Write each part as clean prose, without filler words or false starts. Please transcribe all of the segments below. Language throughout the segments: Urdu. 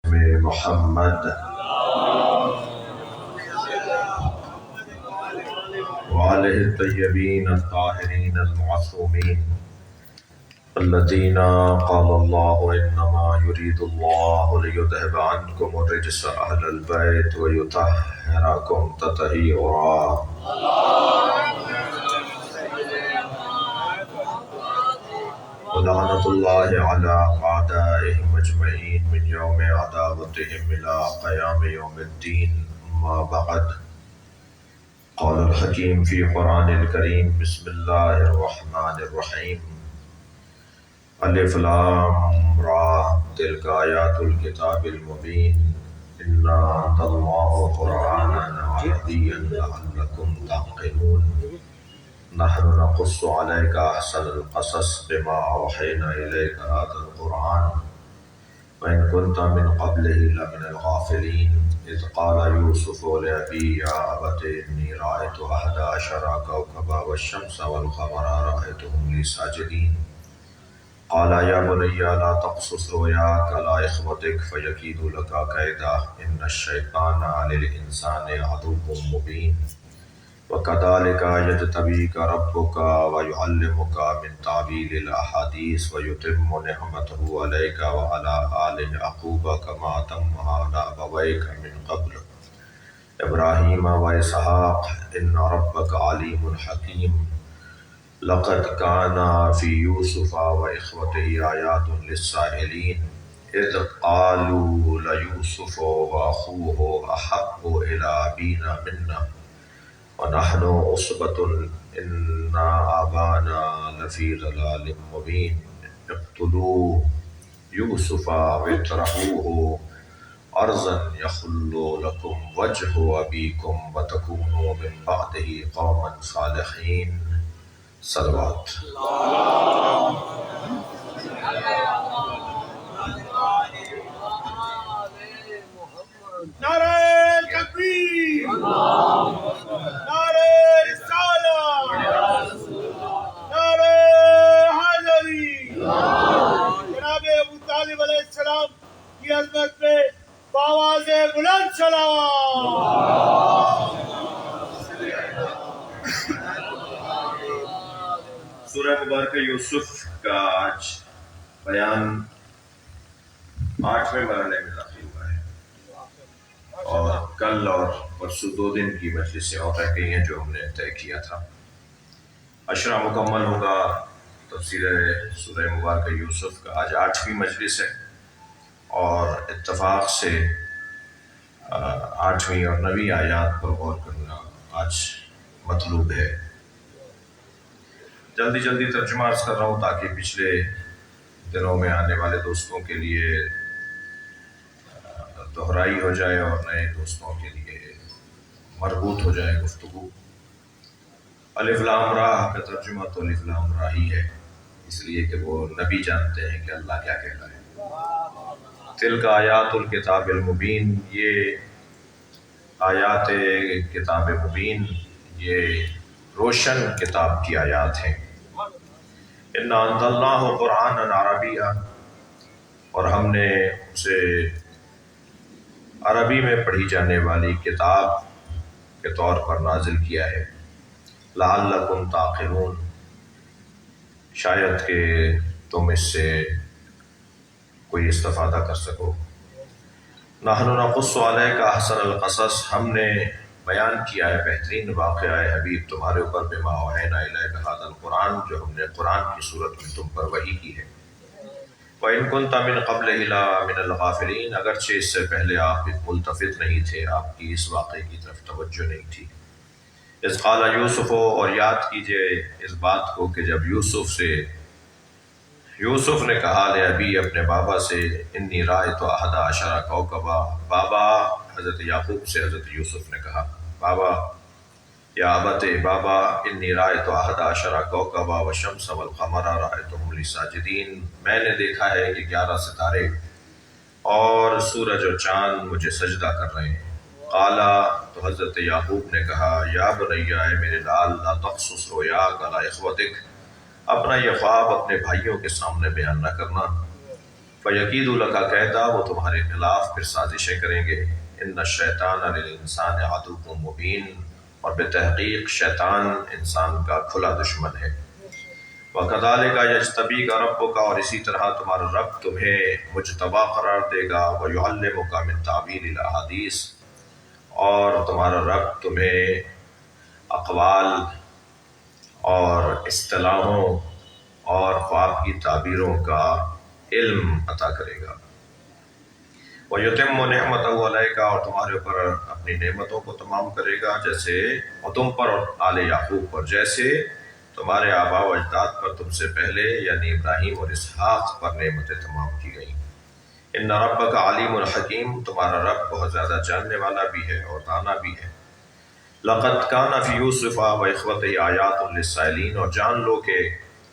محمد وآلہ الطیبین الطاہرین المعصومین الذین قال اللہ انما یرید اللہ لیذہب عنکم الرجس اہل البیت ویطہرکم تطہیرا۔ ولعنۃ اللہ علی اعدائہم اجمعین من یوم عداوتہم الی قیام یوم الدین، اما بعد۔ قال الحکیم فی قرآن الکریم بسم اللہ الرحمن الرحیم۔ الف لام را تلک آیات الکتاب المبین، انا انزلناہ قرآنا عربیا لعلکم تعقلون۔ نحن نقص عليك أحسن القصص بما أوحينا إليك هذا القرآن وإن كنت من قبله لمن الغافلين إذ قال يوسف لأبيه يا أبت إني رأيت 11 كوكبا والشمس والقمر رأيتهم لي ساجدين قال يا بني لا تقصص رؤياك على إخوتك فيكيدوا لك كيدا إن الشيطان للإنسان عدو مبين وَكَذَلِكَ يَجْتَبِيكَ رَبُّكَ وَيُعَلِّمُكَ مِن تَأْوِيلِ الْأَحَادِيثِ وَيُتِمُّ نِعْمَتَهُ عَلَيْكَ وَعَلَىٰ آلِ يَعْقُوبَ كَمَا أَتَمَّهَا عَلَىٰ أَبَوَيْكَ مِن قَبْلُ إِبْرَاهِيمَ وَإِسْحَاقَ إِنَّ رَبَّكَ عَلِيمٌ حَكِيمٌ لَقَدْ كَانَ فِي يُوسُفَ وَإِخْوَتِهِ آيَاتٌ لِلسَّائِلِينَ إِذْ قَالُوا لَيُوسُفُ وَأَخُوهُ أَحَبُّ إِلَىٰ أَبِينَا مِنَّا وَنَحْنُ عُصْبَةٌ إِنَّ أَبَانَا لَفِي ضَلَالٍ مُّبِينٍ اقْتُلُوا يُوسُفَ وَاطْرَحُوهُ أَرْضًا يَخْلُ لَكُمْ وَجْهُ أَبِيكُمْ وَتَكُونُوا مِن بَعْدِهِ قَوْمًا صَالِحِينَ۔ صلوات۔ نعرہ تکبیر، نعرہ رسالت، نعرہ حیدری۔ جناب ابو طالب علیہ السلام کی عظمت پہ بآواز بلند صلوات۔ سورہ مبارکہ یوسف کا آج بیان 8ویں مرحلے میں داخل ہوا ہے، اور کل اور پرسوں 2 دن کی مجلسیں اور رہ گئی ہیں جو ہم نے طے کیا تھا۔ عشرہ مکمل ہوگا تفسیر سورہ مبارکہ یوسف کا۔ آج 8ویں مجلس ہے اور اتفاق سے 8ویں اور 9ویں آیات پر غور کرنا آج مطلوب ہے۔ جلدی جلدی ترجمہ عرض کر رہا ہوں تاکہ پچھلے دنوں میں آنے والے دوستوں کے لیے دہرائی ہو جائے اور نئے دوستوں کے لیے مربوط ہو جائے گفتگو۔ الف لام را کا ترجمہ تو الف لام را ہی ہے، اس لیے کہ وہ نبی جانتے ہیں کہ اللہ کیا کہتا ہے۔ تلک آیات الکتاب المبین، یہ آیات کتاب مبین، یہ روشن کتاب کی آیات ہیں۔ انا انزلناہ قرآنا عربیا، اور ہم نے اسے عربی میں پڑھی جانے والی کتاب کے طور پر نازل کیا ہے، لعلکم تعقلون، شاید کہ تم اس سے کوئی استفادہ کر سکو۔ نحن نقص علیک احسن القصص، ہم نے بیان کیا ہے بہترین واقعہ حبیب تمہارے اوپر بما اوحینا الیک ھذا القرآن، جو ہم نے قرآن کی صورت میں تم پر وحی کی ہے۔ وَإِن كُنتَ مِن قَبْلِهِ لَمِنَ الْغَافِلِينَ، اگرچہ اس سے پہلے آپ ملتفت نہیں تھے، آپ کی اس واقعے کی طرف توجہ نہیں تھی۔ اذ قال یوسف، اور یاد کیجئے اس بات کو کہ جب یوسف نے کہا لأبی، اپنے بابا سے، انی رأیت 11 کوكبا، بابا حضرت یعقوب سے حضرت یوسف نے کہا، بابا یا ابت، بابا انی رأیت 11 کوكبا والشمس والقمر رأیتهم لی ساجدین، میں نے دیکھا ہے کہ 11 ستارے اور سورج اور چاند مجھے سجدہ کر رہے ہیں۔ قالا، تو حضرت یعقوب نے کہا، یا بنیا، اے میرے لال، لا تقصص رؤیاک علی اخوتک، اپنا یہ خواب اپنے بھائیوں کے سامنے بیان نہ کرنا، وَيَكِيدُ لَكَ کیدا، وہ تمہارے خلاف پھر سازشیں کریں گے. اِنَّ الشَّیطَانَ لِلْإِنسَانِ عَدُوٌّ مُبِینٌ، اور بے تحقیق شیطان انسان کا کھلا دشمن ہے. وَكَذَلِكَ يَجْتَبِيكَ رَبُّكَ، اور اسی طرح تمہارا رب تمہیں مجتبی قرار دے گا. وَيُعَلِّمُكَ مِن تَعْوِيلِ الْأَحَادِيثِ، اور تمہارا رب تمہیں اقوال اور اصطلاحوں اور خواب کی تعبیروں کا علم عطا کرے گا. وَيُتِمُّ نِعْمَتَهُ عَلَيْكَ، اور تمہارے اوپر اپنی نعمتوں کو تمام کرے گا، جیسے تم پر اور آل یعقوب پر، جیسے تمہارے آباء و اجداد پر تم سے پہلے یعنی ابراہیم اور اسحاق پر نعمتیں تمام کی گئیں. ان ربک علیم الحکیم، تمہارا رب بہت زیادہ جاننے والا بھی ہے اور دانا بھی ہے. لقد کان فی یوسف و اخوتہ آیات للسائلین، اور جان لو کہ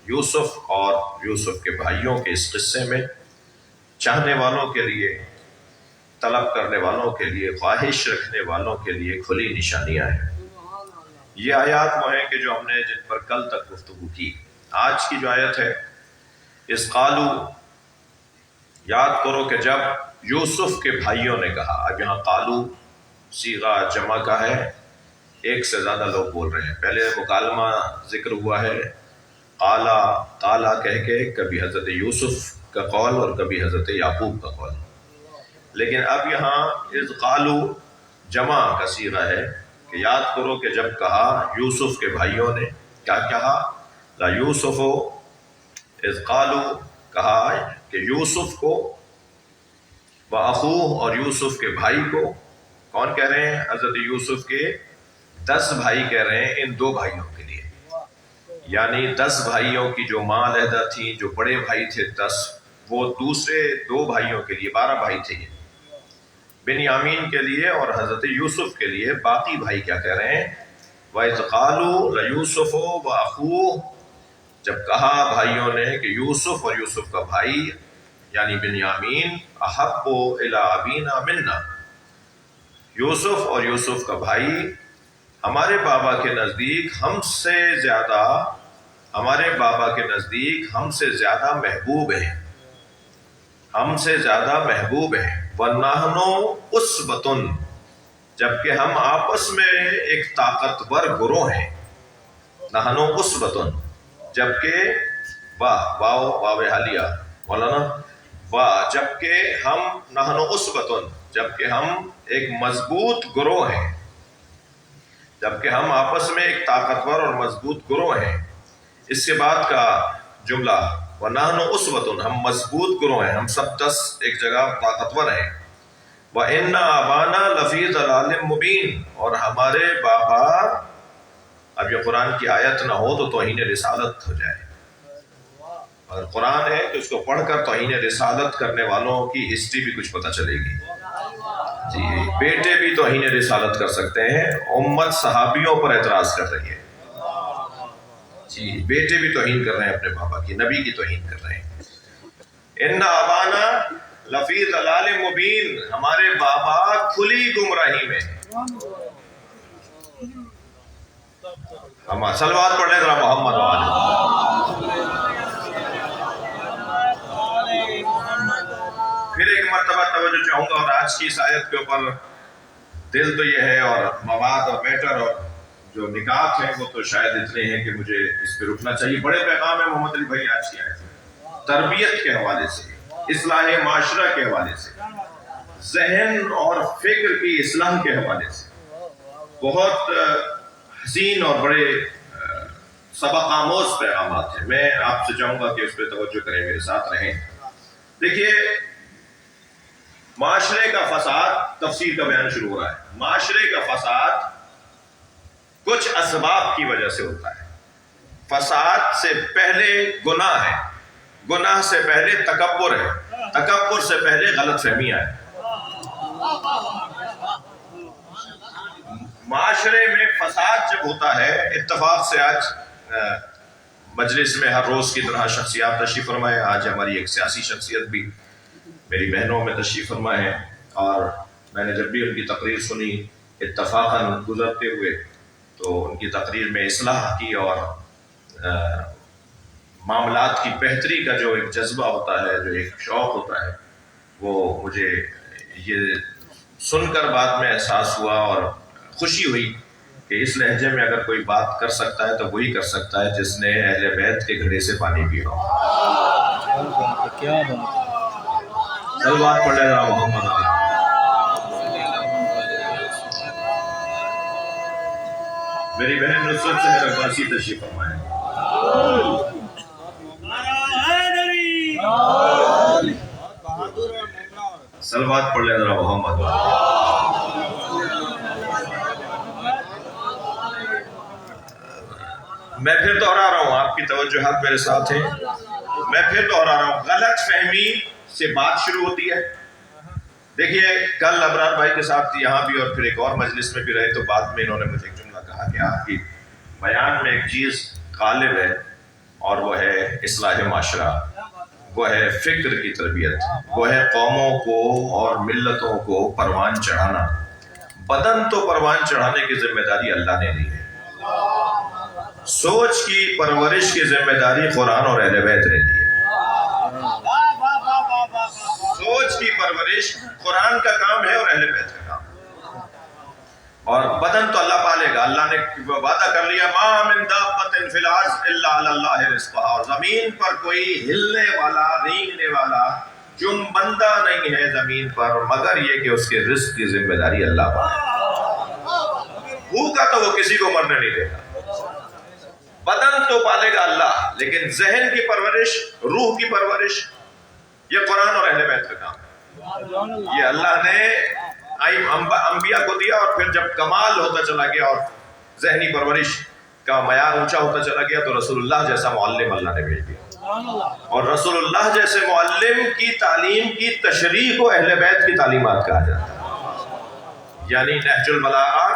یوسف اور یوسف کے بھائیوں کے اس قصے میں چاہنے والوں کے لیے، طلب کرنے والوں کے لیے، خواہش رکھنے والوں کے لیے کھلی نشانیاں ہیں. یہ آیات وہ ہیں کہ جو ہم نے جن پر کل تک گفتگو کی. آج کی جو آیت ہے، اس قالو، یاد کرو کہ جب یوسف کے بھائیوں نے کہا. اب یہاں قالو صیغہ جمع کا ہے، ایک سے زیادہ لوگ بول رہے ہیں. پہلے مکالمہ ذکر ہوا ہے، قالا قالا کہہ کے، کبھی حضرت یوسف کا قول اور کبھی حضرت یعقوب کا قول. لیکن اب یہاں اذ قالو جمع کا صیغہ ہے کہ یاد کرو کہ جب کہا یوسف کے بھائیوں نے. کیا کہا؟ لا یوسف، اذ قالو کہا کہ یوسف کو، وَأَخُوهُ اور یوسف کے بھائی کو. کون کہہ رہے ہیں؟ حضرت یوسف کے 10 بھائی کہہ رہے ہیں ان 2 بھائیوں کے لیے. یعنی 10 بھائیوں کی جو ماں علیحدہ تھی، جو بڑے بھائی تھے 10، وہ دوسرے 2 بھائیوں کے لیے، 12 بھائی تھے یہ، بنیامین کے لیے اور حضرت یوسف کے لیے. باقی بھائی کیا کہہ رہے ہیں؟ وَإِذْ قَالُوا لَيُوسُفُ وَأَخُوهُ، جب کہا بھائیوں نے کہ یوسف اور یوسف کا بھائی یعنی بنیامین احب الی ابینا منا، یوسف اور یوسف کا بھائی ہمارے بابا کے نزدیک ہم سے زیادہ، ہمارے بابا کے نزدیک ہم سے زیادہ محبوب ہیں، ہم سے زیادہ محبوب ہیں. وَنَحْنُ أُصْبَةٌ، جبکہ ہم آپس میں ایک طاقتور گروہ ہیں. نحنو أُصْبَةٌ، جبکہ واو حالیہ مولانا، جبکہ ہم نحنو أُصْبَةٌ، جبکہ ہم ایک مضبوط گروہ ہیں، جبکہ ہم آپس میں ایک طاقتور اور مضبوط گروہ ہیں. اس کے بعد کا جملہ وَنَحْنُ أُصْبَةٌ، ہم مضبوط گروہ ہیں، ہم سب 10 ایک جگہ طاقتور ہیں. وَإِنَّ آبَانَا لَفِي ضَلَالٍ مُبِينٍ، اور ہمارے بابا، اب یہ قرآن کی آیت نہ ہو تو توہین رسالت ہو جائے. اگر قرآن ہے تو اس کو پڑھ کر توہین رسالت کرنے والوں کی ہسٹری بھی کچھ پتہ چلے گی. جی، بیٹے بھی توہین رسالت کر سکتے ہیں. امت صحابیوں پر اعتراض کر رہی ہے. جی، بیٹے بھی توہین کر رہے ہیں اپنے بابا کی، نبی کی توہین کر رہے ہیں. ان آبانا لفی ضلال مبین، ہمارے بابا کھلی گمراہی میں. ہم صلوات پڑھیں ذرا محمد والے. پھر ایک مرتبہ توجہ چاہوں گا، اور آج کی اس آیت کے اوپر دل تو یہ ہے، اور مواد اور میٹر اور جو نکات ہیں وہ تو شاید اتنے ہیں کہ مجھے اس پہ رکنا چاہیے. بڑے پیغام ہیں محمد علی بھائی آج کی آیت میں، تربیت کے حوالے سے، اصلاح معاشرہ کے حوالے سے، ذہن اور فکر کی اصلاح کے حوالے سے بہت حسین اور بڑے سبق آموز پیغامات ہیں. میں آپ سے چاہوں گا کہ اس پہ توجہ کریں، میرے ساتھ رہیں. دیکھیے، معاشرے کا فساد، تفسیر کا بیان شروع ہو رہا ہے. معاشرے کا فساد کچھ اسباب کی وجہ سے ہوتا ہے. فساد سے پہلے گناہ ہے، گناہ سے پہلے تکبر ہے، تکبر سے پہلے غلط فہمیاں ہے. معاشرے میں فساد جب ہوتا ہے، اتفاق سے آج مجلس میں ہر روز کی طرح شخصیات تشریف فرمائے. آج ہماری ایک سیاسی شخصیت بھی میری بہنوں میں تشریف فرما ہے، اور میں نے جب بھی ان کی تقریر سنی اتفاقاً گزرتے ہوئے، تو ان کی تقریر میں اصلاح کی اور معاملات کی بہتری کا جو ایک جذبہ ہوتا ہے، جو ایک شوق ہوتا ہے، وہ مجھے یہ سن کر بعد میں احساس ہوا اور خوشی ہوئی کہ اس لہجے میں اگر کوئی بات کر سکتا ہے تو وہی کر سکتا ہے جس نے اہل بیت کے گھڑے سے پانی پیا ہو۔ کیا بات صلوات پڑھ لیں ذرا محمد علیہ۔ میری بہن نصرت سے عباسی تشریف فرمائیں۔ صلوات پڑھ لیں ذرا محمد علیہ۔ میں پھر دوہرا رہا ہوں، آپ کی توجہات میرے ساتھ ہیں، میں پھر دوہرا رہا ہوں، غلط فہمی سے بات شروع ہوتی ہے۔ دیکھیے کل ابرار بھائی کے ساتھ یہاں بھی اور پھر ایک اور مجلس میں بھی رہے تو بعد میں انہوں نے مجھے ایک جملہ کہا کہ آپ کی بیان میں ایک چیز غالب ہے اور وہ ہے اصلاح معاشرہ، وہ ہے فکر کی تربیت، وہ ہے قوموں کو اور ملتوں کو پروان چڑھانا۔ بدن تو پروان چڑھانے کی ذمہ داری اللہ نے دی ہے، سوچ کی پرورش کی ذمہ داری قرآن اور اہل بیت نے دی ہے۔ سوچ کی پرورش قرآن کا کام ہے اور اہل بیت کا کام ہے، اور بدن تو اللہ پالے گا۔ اللہ نے وعدہ کر لیا ما من دابۃ فی الارض الا علی اللہ رزقھا، اور زمین پر کوئی ہلنے والا رینگنے والا جنبندہ نہیں ہے زمین پر مگر یہ کہ اس کے رزق کی ذمہ داری اللہ پالے۔ بھوکا تو وہ کسی کو مرنے نہیں دے گا، بدن تو پالے گا اللہ، لیکن ذہن کی پرورش، روح کی پرورش یہ قرآن اور اہل بیت کا کام ہے۔ یہ اللہ نے انبیاء کو دیا، اور پھر جب کمال ہوتا چلا گیا اور ذہنی پرورش کا معیار اونچا ہوتا چلا گیا تو رسول اللہ جیسا معلم اللہ نے بھیج دیا، اور رسول اللہ جیسے معلم کی تعلیم کی تشریح کو اہل بیت کی تعلیمات کہا جاتا ہے، یعنی نہج البلاغہ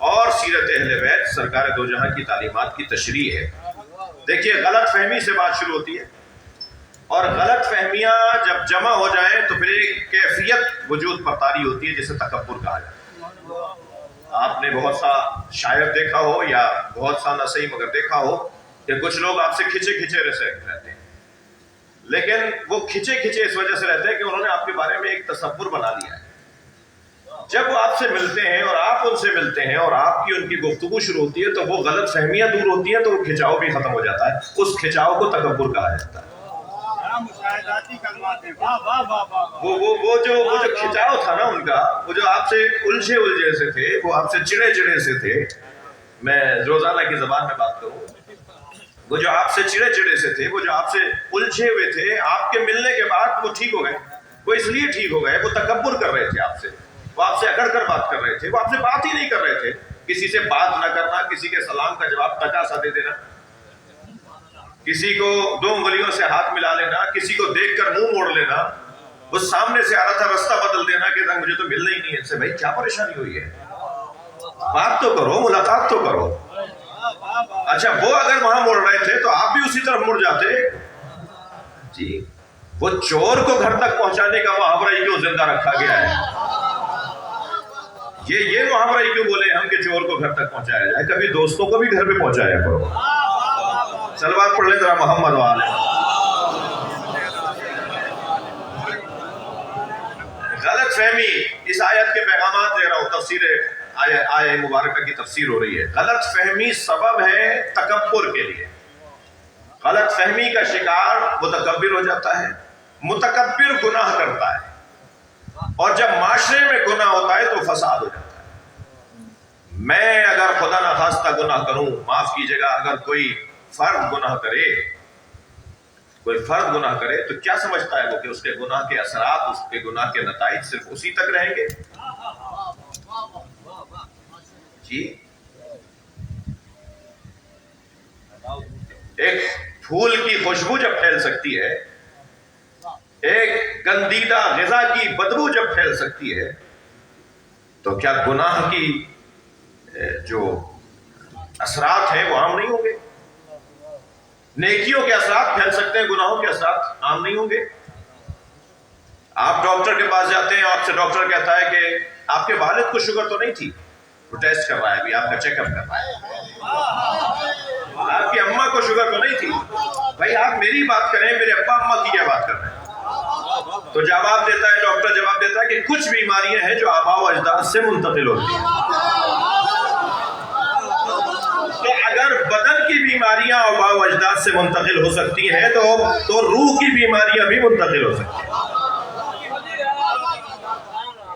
اور سیرت اہل بیت سرکار دو جہاں کی تعلیمات کی تشریح ہے۔ دیکھیے غلط فہمی سے بات شروع ہوتی ہے، اور غلط فہمیاں جب جمع ہو جائیں تو پھر ایک کیفیت وجود پر طاری ہوتی ہے جسے تکبر کہا جاتا ہے۔ آپ نے بہت سا شاعر دیکھا ہو یا بہت سا نہ صحیح مگر دیکھا ہو کہ کچھ لوگ آپ سے کھچے کھچے رہتے ہیں، لیکن وہ کھچے کھچے اس وجہ سے رہتے ہیں کہ انہوں نے آپ کے بارے میں ایک تصور بنا لیا ہے۔ جب وہ آپ سے ملتے ہیں اور آپ ان سے ملتے ہیں اور آپ کی ان کی گفتگو شروع ہوتی ہے تو وہ غلط فہمیاں دور ہوتی ہیں، تو وہ کھچاؤ بھی ختم ہو جاتا ہے، اس کھچاؤ کو تکبر کہا جاتا ہے۔ وہ جو کھچاؤ تھا نا ان کا، وہ جو آپ سے الجھے سے تھے، وہ آپ سے چڑے سے تھے، میں روزانہ کی زبان میں بات کروں، وہ جو آپ سے چڑے سے تھے، وہ جو آپ سے الجھے ہوئے تھے، آپ کے ملنے کے بعد وہ ٹھیک ہو گئے۔ وہ اس لیے ٹھیک ہو گئے، وہ تکبر کر رہے تھے آپ سے، وہ آپ سے اکڑ کر بات کر رہے تھے، وہ آپ سے بات ہی نہیں کر رہے تھے، کسی سے بات نہ کرنا، کسی کے سلام کا جواب ٹکا سا دے دینا، کسی کو دو انگلیوں سے ہاتھ ملا لینا، کسی کو دیکھ کر منہ موڑ لینا، وہ سامنے سے آ رہا تھا راستہ بدل دینا کہ مجھے تو ملنا ہی نہیں ہے اس سے۔ بھائی کیا پریشانی ہوئی ہے؟ بات تو کرو، ملاقات تو کرو۔ اچھا وہ اگر وہاں مڑ رہے تھے تو آپ بھی اسی طرف مڑ جاتے جی۔ وہ چور کو گھر تک پہنچانے کا محاورہ ہی کیوں زندہ رکھا گیا ہے؟ یہ محاورہ ہی کیوں بولے ہم کہ چور کو گھر تک پہنچایا جائے؟ کبھی دوستوں کو بھی گھر پہ پہنچایا کرو۔ صلوات پڑھ لیں ذرا محمد والے۔ غلط فہمی، اس آیت کے پیغامات دے رہا ہوں، تفسیر آیہ مبارکہ کی تفسیر ہو رہی ہے۔ غلط فہمی سبب ہے تکبر کے لیے، غلط فہمی کا شکار متکبر ہو جاتا ہے، متکبر گناہ کرتا ہے، اور جب معاشرے میں گناہ ہوتا ہے تو فساد ہو جاتا ہے۔ میں اگر خدا نخواستہ گناہ کروں، معاف کیجیے گا، اگر کوئی فرد گناہ کرے تو کیا سمجھتا ہے وہ کہ اس کے گناہ کے اثرات، اس کے گناہ کے نتائج صرف اسی تک رہیں گے؟ جی ایک پھول کی خوشبو جب پھیل سکتی ہے، ایک گندیدہ غذا کی بدبو جب پھیل سکتی ہے، تو کیا گناہ کی جو اثرات ہیں وہ عام نہیں ہوں گے؟ نیکیوں کے اثرات پھیل سکتے ہیں، گناہوں کے اثرات عام نہیں ہوں گے؟ آپ ڈاکٹر کے پاس جاتے ہیں، آپ سے ڈاکٹر کہتا ہے کہ آپ کے والد کو شوگر تو نہیں تھی، وہ ٹیسٹ کر رہا ہے ابھی، آپ کا چیک اپ کر رہا ہے. آپ کی اماں کو شوگر تو نہیں تھی بھائی، آپ میری بات کریں، میرے ابا اماں کی کیا بات کر رہے ہیں؟ تو جواب دیتا ہے ڈاکٹر، جواب دیتا ہے کہ کچھ بیماریاں ہیں جو آباء و اجداد سے منتقل ہوتی ہیں. تو اگر بدن کی بیماریاں آباء و اجداد سے منتقل ہو سکتی ہیں تو روح کی بیماریاں بھی منتقل ہو سکتی ہیں.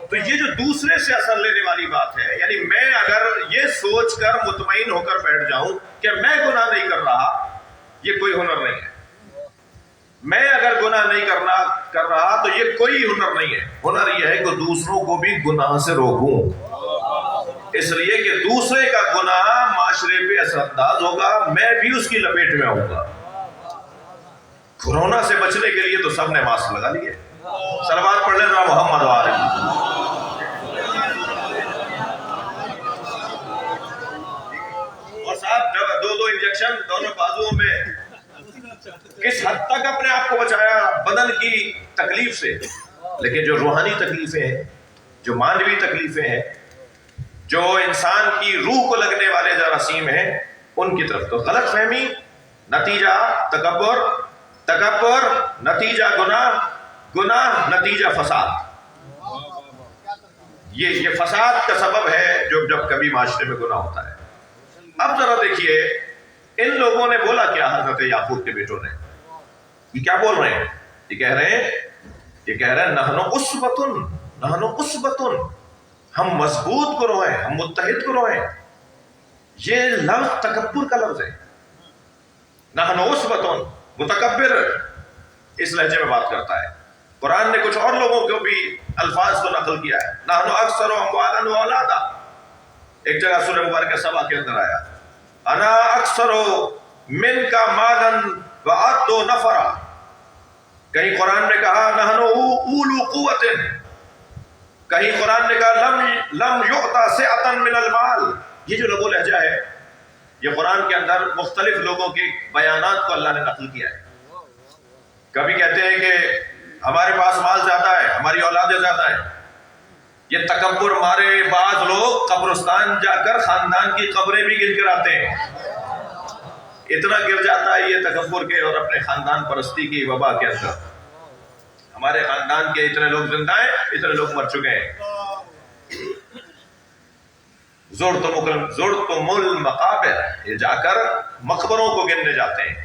تو یہ جو دوسرے سے اثر لینے والی بات ہے، یعنی میں اگر یہ سوچ کر مطمئن ہو کر بیٹھ جاؤں کہ میں گناہ نہیں کر رہا، یہ کوئی ہنر نہیں ہے. میں اگر گناہ نہیں کر رہا تو یہ کوئی ہنر نہیں ہے. ہنر یہ ہے کہ دوسروں کو بھی گناہ سے روکوں، اس لیے کہ دوسرے کا گناہ معاشرے پہ اثر انداز ہوگا، میں بھی اس کی لپیٹ میں آؤں گا. کورونا سے بچنے کے لیے تو سب نے ماسک لگا لیے. صلوات پڑھ لینا محمد وآلہ. اور صاحب دو انجیکشن دونوں بازوؤں میں، کس حد تک اپنے آپ کو بچایا بدن کی تکلیف سے. لیکن جو روحانی تکلیفیں ہیں، جو مانوی تکلیفیں ہیں، جو انسان کی روح کو لگنے والے جراثیم ہیں، ان کی طرف تو غلط فہمی، نتیجہ تکبر نتیجہ گناہ نتیجہ فساد. یہ فساد کا سبب ہے جب کبھی معاشرے میں گناہ ہوتا ہے. اب ذرا دیکھیے ان لوگوں نے بولا کیا حضرت یعقوب کے بیٹوں نے؟ یہ کیا بول رہے ہیں؟ یہ کہہ رہے ہیں نحن اسبتن، ہم مضبوط گروہ ہیں، ہم متحد گروہ ہیں. یہ لفظ تکبر کا لفظ ہے. نحن اسبتن، متکبر اس لہجے میں بات کرتا ہے. قرآن نے کچھ اور لوگوں کو بھی الفاظ کو نقل کیا ہے. نحن اکثر اموالا و اولادا، ایک جگہ سورہ مبارکہ سبا کے اندر آیا انا اکثر من کا مالا و عدو نفرا. کہیں قرآن نے کہا نحن اولو قوت، کہیں قرآن نے کہا لم یعطا سعتا من المال. یہ جو لغو لہجہ ہے، یہ قرآن کے اندر مختلف لوگوں کے بیانات کو اللہ نے نقل کیا ہے. کبھی کہتے ہیں کہ ہمارے پاس مال زیادہ ہے، ہماری اولادیں زیادہ ہیں. یہ تکبر مارے بعض لوگ قبرستان جا کر خاندان کی قبریں بھی گن کر آتے ہیں. اتنا گر جاتا ہے یہ تکبر کے اور اپنے خاندان پرستی کی وبا کے اندر. ہمارے خاندان کے اتنے لوگ زندہ ہیں، اتنے لوگ مر چکے ہیں. زرتم المقابر، یہ جا کر مقبروں کو گننے جاتے ہیں.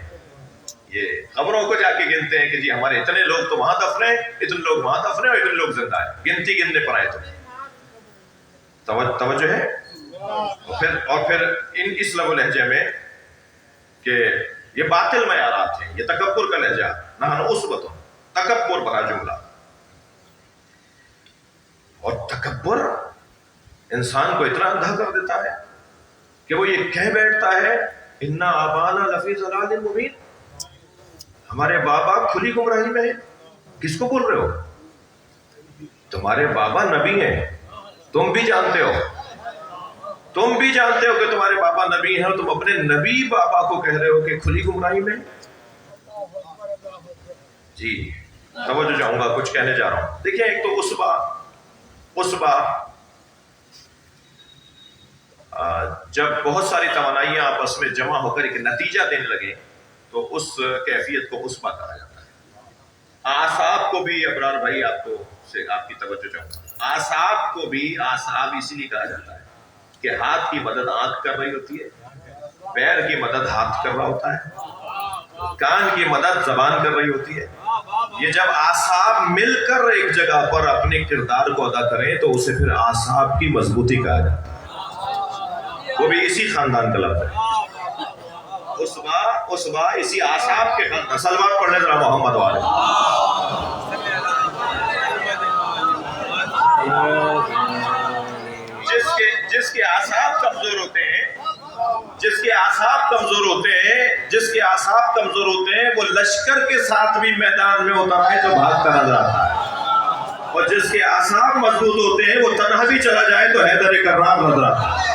یہ قبروں کو جا کے گنتے ہیں کہ جی ہمارے اتنے لوگ تو وہاں دفن ہیں، اتنے لوگ وہاں دفن ہیں اور اتنے لوگ زندہ ہیں. گنتی گننے پر آئے. توجہ ہے. اور پھر اس لغو لہجے میں کہ یہ باطل معیارات ہیں، یہ تکبر کا لہجہ. نحن اسبتن، تکبر بھرا جملہ. اور تکبر انسان کو اتنا اندھا کر دیتا ہے کہ وہ یہ کہہ بیٹھتا ہے انا آبانا لفی ضلال مبین، ہمارے بابا کھلی گمراہی میں ہیں. کس کو بول رہے ہو؟ تمہارے بابا نبی ہیں، تم بھی جانتے ہو کہ تمہارے بابا نبی ہیں، اور تم اپنے نبی بابا کو کہہ رہے ہو کہ کھلی گمراہی میں. جی توجہ چاہوں گا، کچھ کہنے جا رہا ہوں. دیکھیں ایک تو اسبا جب بہت ساری توانائیاں آپس میں جمع ہو کر ایک نتیجہ دینے لگے تو اس کیفیت کو اسبا کہا جاتا ہے. اعصاب کو بھی ابرار بھائی آپ کی توجہ چاہوں گا، اعصاب کو بھی اعصاب اسی لیے کہا جاتا ہے کہ ہاتھ کی مدد آنکھ کر رہی ہوتی ہے، پیر کی مدد ہاتھ کر رہا ہوتا ہے، کان کی مدد زبان کر رہی ہوتی ہے. یہ جب اعصاب مل کر ایک جگہ پر اپنے کردار کو ادا کریں تو اسے پھر اعصاب کی مضبوطی کہا جاتا ہے. وہ بھی اسی خاندان کا لفظ ہے. اسبا اسی اعصاب کے خاندان. صلوات پڑھنے ذرا محمد والے. جس کے اعصاب کمزور ہوتے ہیں وہ لشکر کے ساتھ بھی میدان میں اتر آئے تو بھاگتا نظر آتا ہے، اور جس کے اعصاب مضبوط ہوتے ہیں وہ تنہا بھی چلا جائے تو حیدر کرار نظر آتا ہے.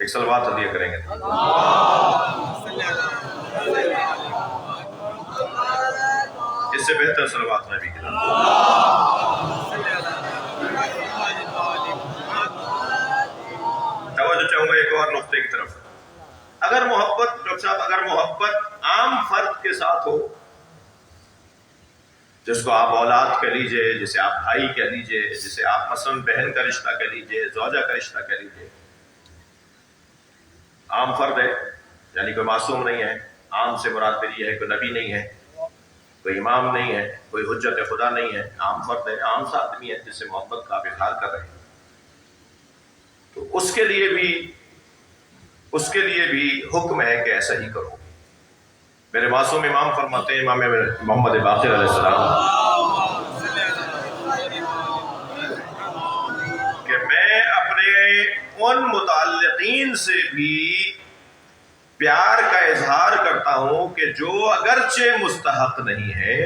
ایک صلوات ہدیہ کریں گے. اس سے بہتر صلوات نبی کی طرف. توجہ چاہوں گا ایک اور نقطے کی طرف. اگر محبت ڈاکٹر صاحب، اگر محبت عام فرد کے ساتھ ہو، جس کو آپ اولاد کہہ لیجئے، جسے آپ بھائی کہہ لیجئے، جسے آپ مثلاً بہن کا رشتہ کہہ لیجئے، زوجہ کا رشتہ کہہ لیجئے، عام فرد ہے، یعنی کوئی معصوم نہیں ہے. عام سے مراد میری یہ ہے کوئی نبی نہیں ہے، کوئی امام نہیں ہے، کوئی حجت خدا نہیں ہے، عام فرد ہے، عام سا آدمی ہے جس سے محبت کا آپ اظہار کر رہے ہیں. تو اس کے لیے بھی حکم ہے کہ ایسا ہی کرو. میرے معصوم امام فرماتے ہیں، امام محمد باقر علیہ السلام، کہ میں اپنے ان متعلقین سے بھی پیار کا اظہار کرتا ہوں کہ جو اگرچہ مستحق نہیں ہے،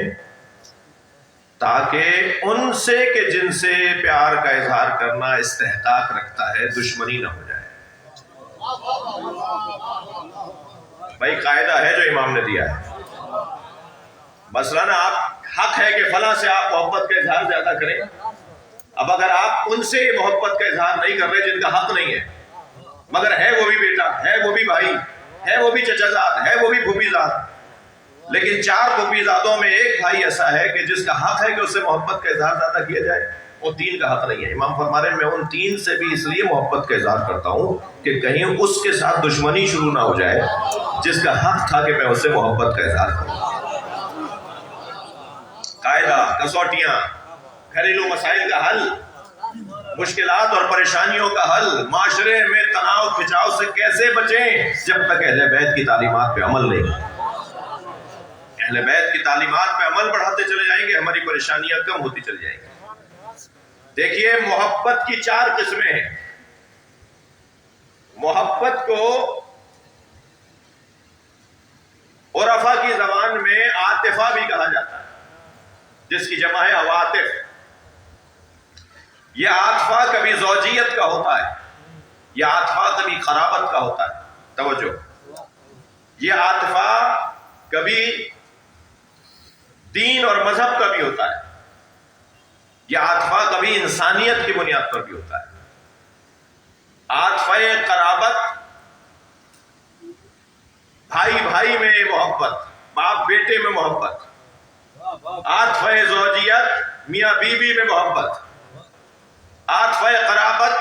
تاکہ ان سے کہ جن سے پیار کا اظہار کرنا استحقاق رکھتا ہے دشمنی نہ ہو جائے. بھائی قاعدہ ہے جو امام نے دیا ہے. مثلاً آپ حق ہے کہ فلاں سے آپ محبت کا اظہار زیادہ کریں. اب اگر آپ ان سے محبت کا اظہار نہیں کر رہے جن کا حق نہیں ہے، مگر ہے وہ بھی بیٹا، ہے وہ بھی بھائی، ہے وہ بھی چچا زاد، ہے وہ بھی پھوپھی زاد، لیکن 4 پھوپھی زادوں میں ایک بھائی ایسا ہے کہ جس کا حق ہے کہ اس سے محبت کا اظہار زیادہ کیا جائے، وہ 3 کا حق نہیں ہے. امام فرما رہے ہیں میں ان 3 سے بھی اس لیے محبت کا اظہار کرتا ہوں کہ کہیں اس کے ساتھ دشمنی شروع نہ ہو جائے جس کا حق تھا کہ میں اس سے محبت کا اظہار کروں. قاعدہ، کسوٹیاں، گھریلو مسائل کا حل، مشکلات اور پریشانیوں کا حل، معاشرے میں تناؤ کھچاؤ سے کیسے بچیں جب تک اہل بیت کی تعلیمات پہ عمل نہیں. اہل بیت کی تعلیمات پہ عمل بڑھاتے چلے جائیں گے، ہماری پریشانیاں کم ہوتی چلی جائیں گی. دیکھیے محبت کی 4 قسمیں ہیں. محبت کو عرفا کی زبان میں عاطفہ بھی کہا جاتا ہے، جس کی جمع ہے عواطف. یہ عاطفہ کبھی زوجیت کا ہوتا ہے، یہ عاطفہ کبھی قرابت کا ہوتا ہے. توجہ، یہ عاطفہ کبھی دین اور مذہب کا بھی ہوتا ہے، یہ عاطفہ کبھی انسانیت کی بنیاد پر بھی ہوتا ہے. عاطفہ قرابت، بھائی بھائی میں محبت، باپ بیٹے میں محبت. عاطفہ زوجیت، میاں بیوی میں محبت. عاطفہ قرابت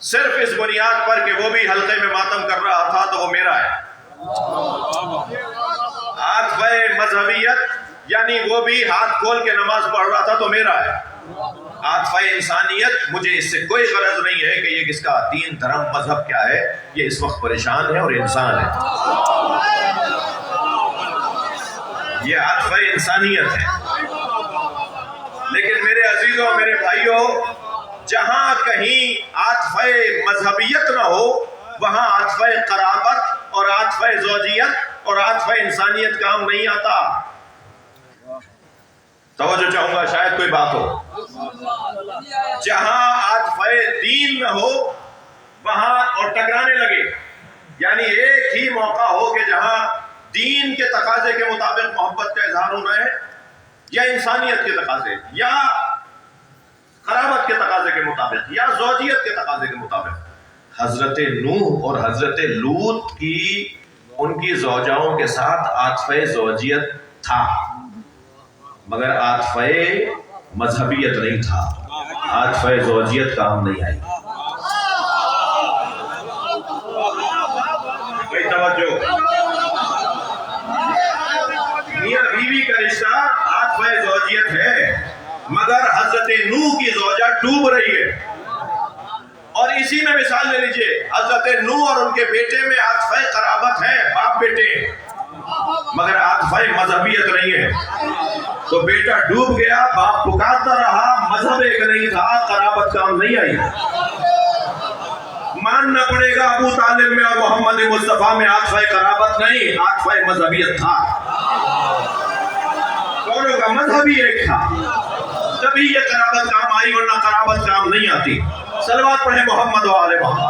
صرف اس بنیاد پر کہ وہ بھی حلقے میں ماتم کر رہا تھا تو وہ میرا ہے. عاطفہ مذہبیت یعنی وہ بھی ہاتھ کھول کے نماز پڑھ رہا تھا تو میرا ہے. عاطفہ انسانیت، مجھے اس سے کوئی غرض نہیں ہے کہ یہ کس کا دین، دھرم، مذہب کیا ہے، یہ اس وقت پریشان ہے اور انسان ہے. یہ عاطفہ انسانیت ہے. لیکن میرے عزیزوں، میرے بھائیوں، جہاں کہیں عاطفہ مذہبیت نہ ہو وہاں عاطفہ قرابت اور عاطفہ زوجیت اور عاطفہ انسانیت کام نہیں آتا. توجہ چاہوں گا، شاید کوئی بات ہو. جہاں عاطفہ دین نہ ہو وہاں اور ٹکرانے لگے، یعنی ایک ہی موقع ہو کہ جہاں دین کے تقاضے کے مطابق محبت کا اظہار ہو رہا ہے، یا انسانیت کے تقاضے، یا قرابت کے تقاضے کے مطابق، یا زوجیت کے تقاضے کے مطابق. حضرت نوح اور حضرت لوط کی ان کی زوجاؤں کے ساتھ عاطفہ زوجیت تھا، مگر عاطفہ مذہبیت نہیں تھا. عاطفہ زوجیت کام نہیں آئی. بھائی توجہ، میاں بیوی کا رشتہ عاطفہ زوجیت ہے، مگر حضرت نوح کی زوجہ ڈوب رہی ہے. اور اسی میں مثال لے لیجئے، حضرت نوح اور ان کے بیٹے میں عاطفہ قرابت ہے، باپ بیٹے، مگر عاطفہ مذہبیت نہیں ہے. تو بیٹا ڈوب گیا، باپ پکارتا رہا، مذہب ایک نہیں تھا، قرابت کام نہیں آئی. ماننا پڑے گا ابو طالب میں اور محمد مصطفیٰ میں عاطفہ قرابت نہیں، عاطفہ مذہبیت تھا. دونوں کا مذہب ہی ایک تھا، تبھی یہ قرابت کام آئی، ورنہ قرابت کام نہیں آتی. صلوات پڑھیں محمد و آل محمد.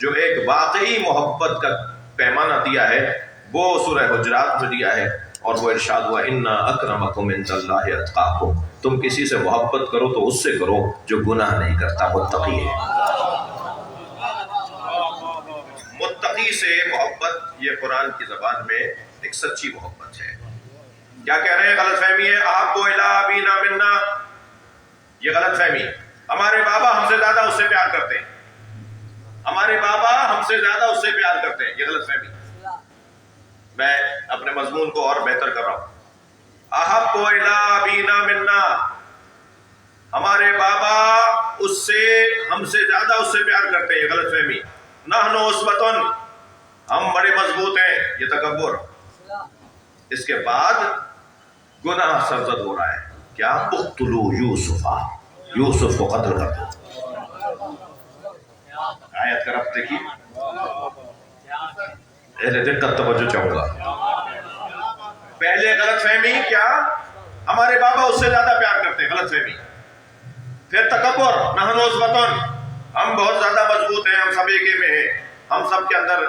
جو ایک واقعی محبت کا پیمانہ دیا ہے وہ سورہ حجرات میں دیا ہے، اور وہ ارشاد ہوا انا اکرمکم عند اللہ اتقاکم، تم کسی سے محبت کرو تو اس سے کرو جو گناہ نہیں کرتا، متقی ہے۔ متقی سے محبت یہ قرآن کی زبان میں ایک سچی محبت ہے۔ کیا کہہ رہے ہیں؟ غلط فہمی ہے آپ کو الا ابینا منا، یہ غلط فہمی۔ ہمارے بابا ہم سے زیادہ اس سے پیار کرتے ہیں، ہمارے بابا ہم سے زیادہ اس سے پیار کرتے ہیں، یہ غلط فہمی۔ میں اپنے مضمون کو اور بہتر کر رہا ہوں۔ احب الی ابینا منا، ہمارے بابا اس سے ہم سے زیادہ اس سے پیار کرتے ہیں، یہ غلط فہمی۔ نحن عصبۃ، ہم بڑے مضبوط ہیں، یہ تکبر۔ اس کے بعد گناہ سرزد ہو رہا ہے، کیا؟ اقتلوا یوسف، یوسف کو قتل کر دو۔ آیت کا ربط دیکھیے، اہل دقت توجہ چاہوں گا۔ پہلے غلط فہمی، کیا؟ ہمارے بابا اس سے زیادہ پیار کرتے ہیں، غلط فہمی۔ پھر تکبر، نحن عصبۃ، ہم بہت زیادہ مضبوط ہیں، ہم سب ایک میں ہیں، ہم سب کے اندر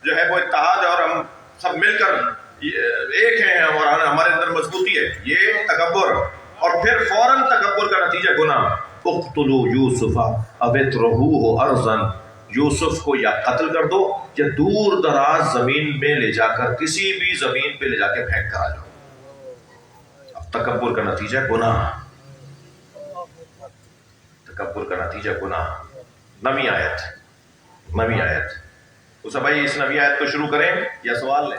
جو ہے وہ اتحاد ہے اور ہم سب مل کر ایک ہیں اور ہمارے اندر مضبوطی ہے، یہ تکبر۔ اور پھر فوراً تکبر کا نتیجہ گناہ۔ اقتلوا یوسف او اطرحوہ ارضا، یوسف کو یا قتل کر دو یا دور دراز زمین میں لے جا کر، کسی بھی زمین پہ لے جا کے پھینک کر آ جاؤ۔ اب تکبر کا نتیجہ گناہ، تکبر کا نتیجہ گناہ۔ نویں آیت اس بھائی اس نویں آیت کو شروع کریں یا سوال لیں؟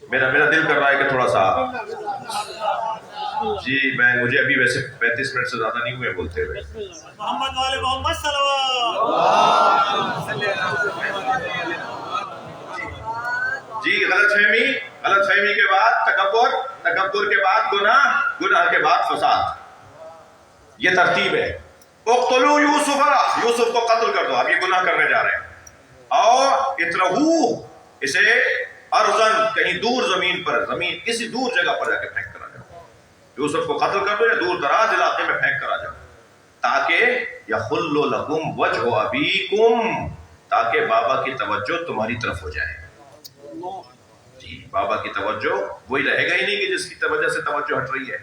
میرا دل کر رہا ہے کہ تھوڑا سا جی مجھے ابھی ویسے 35 منٹ سے زیادہ نہیں ہوئے بولتے ہوئے۔ محمد والے محمد صلوات۔ جی غلط فہمی کے بعد تکبر کے بعد گناہ کے بعد فساد، یہ ترتیب ہے۔ اقتلوا یوسف، یوسف کو قتل کر دو، اب یہ گناہ کرنے جا رہے ہیں۔ اور اطرحوہ، اسے ارضن، کہیں دور زمین پر، کسی دور جگہ پر جا کے پھینک کر آ جاؤ۔ یوسف کو قتل کر دو یا دور دراز علاقے میں پھینک کر آ جاؤ، تاکہ یحل لکم وجہ ابیکم، تاکہ بابا کی توجہ تمہاری طرف ہو جائے۔ جی بابا کی توجہ وہی رہے گا ہی نہیں کہ جس کی وجہ سے توجہ ہٹ رہی ہے۔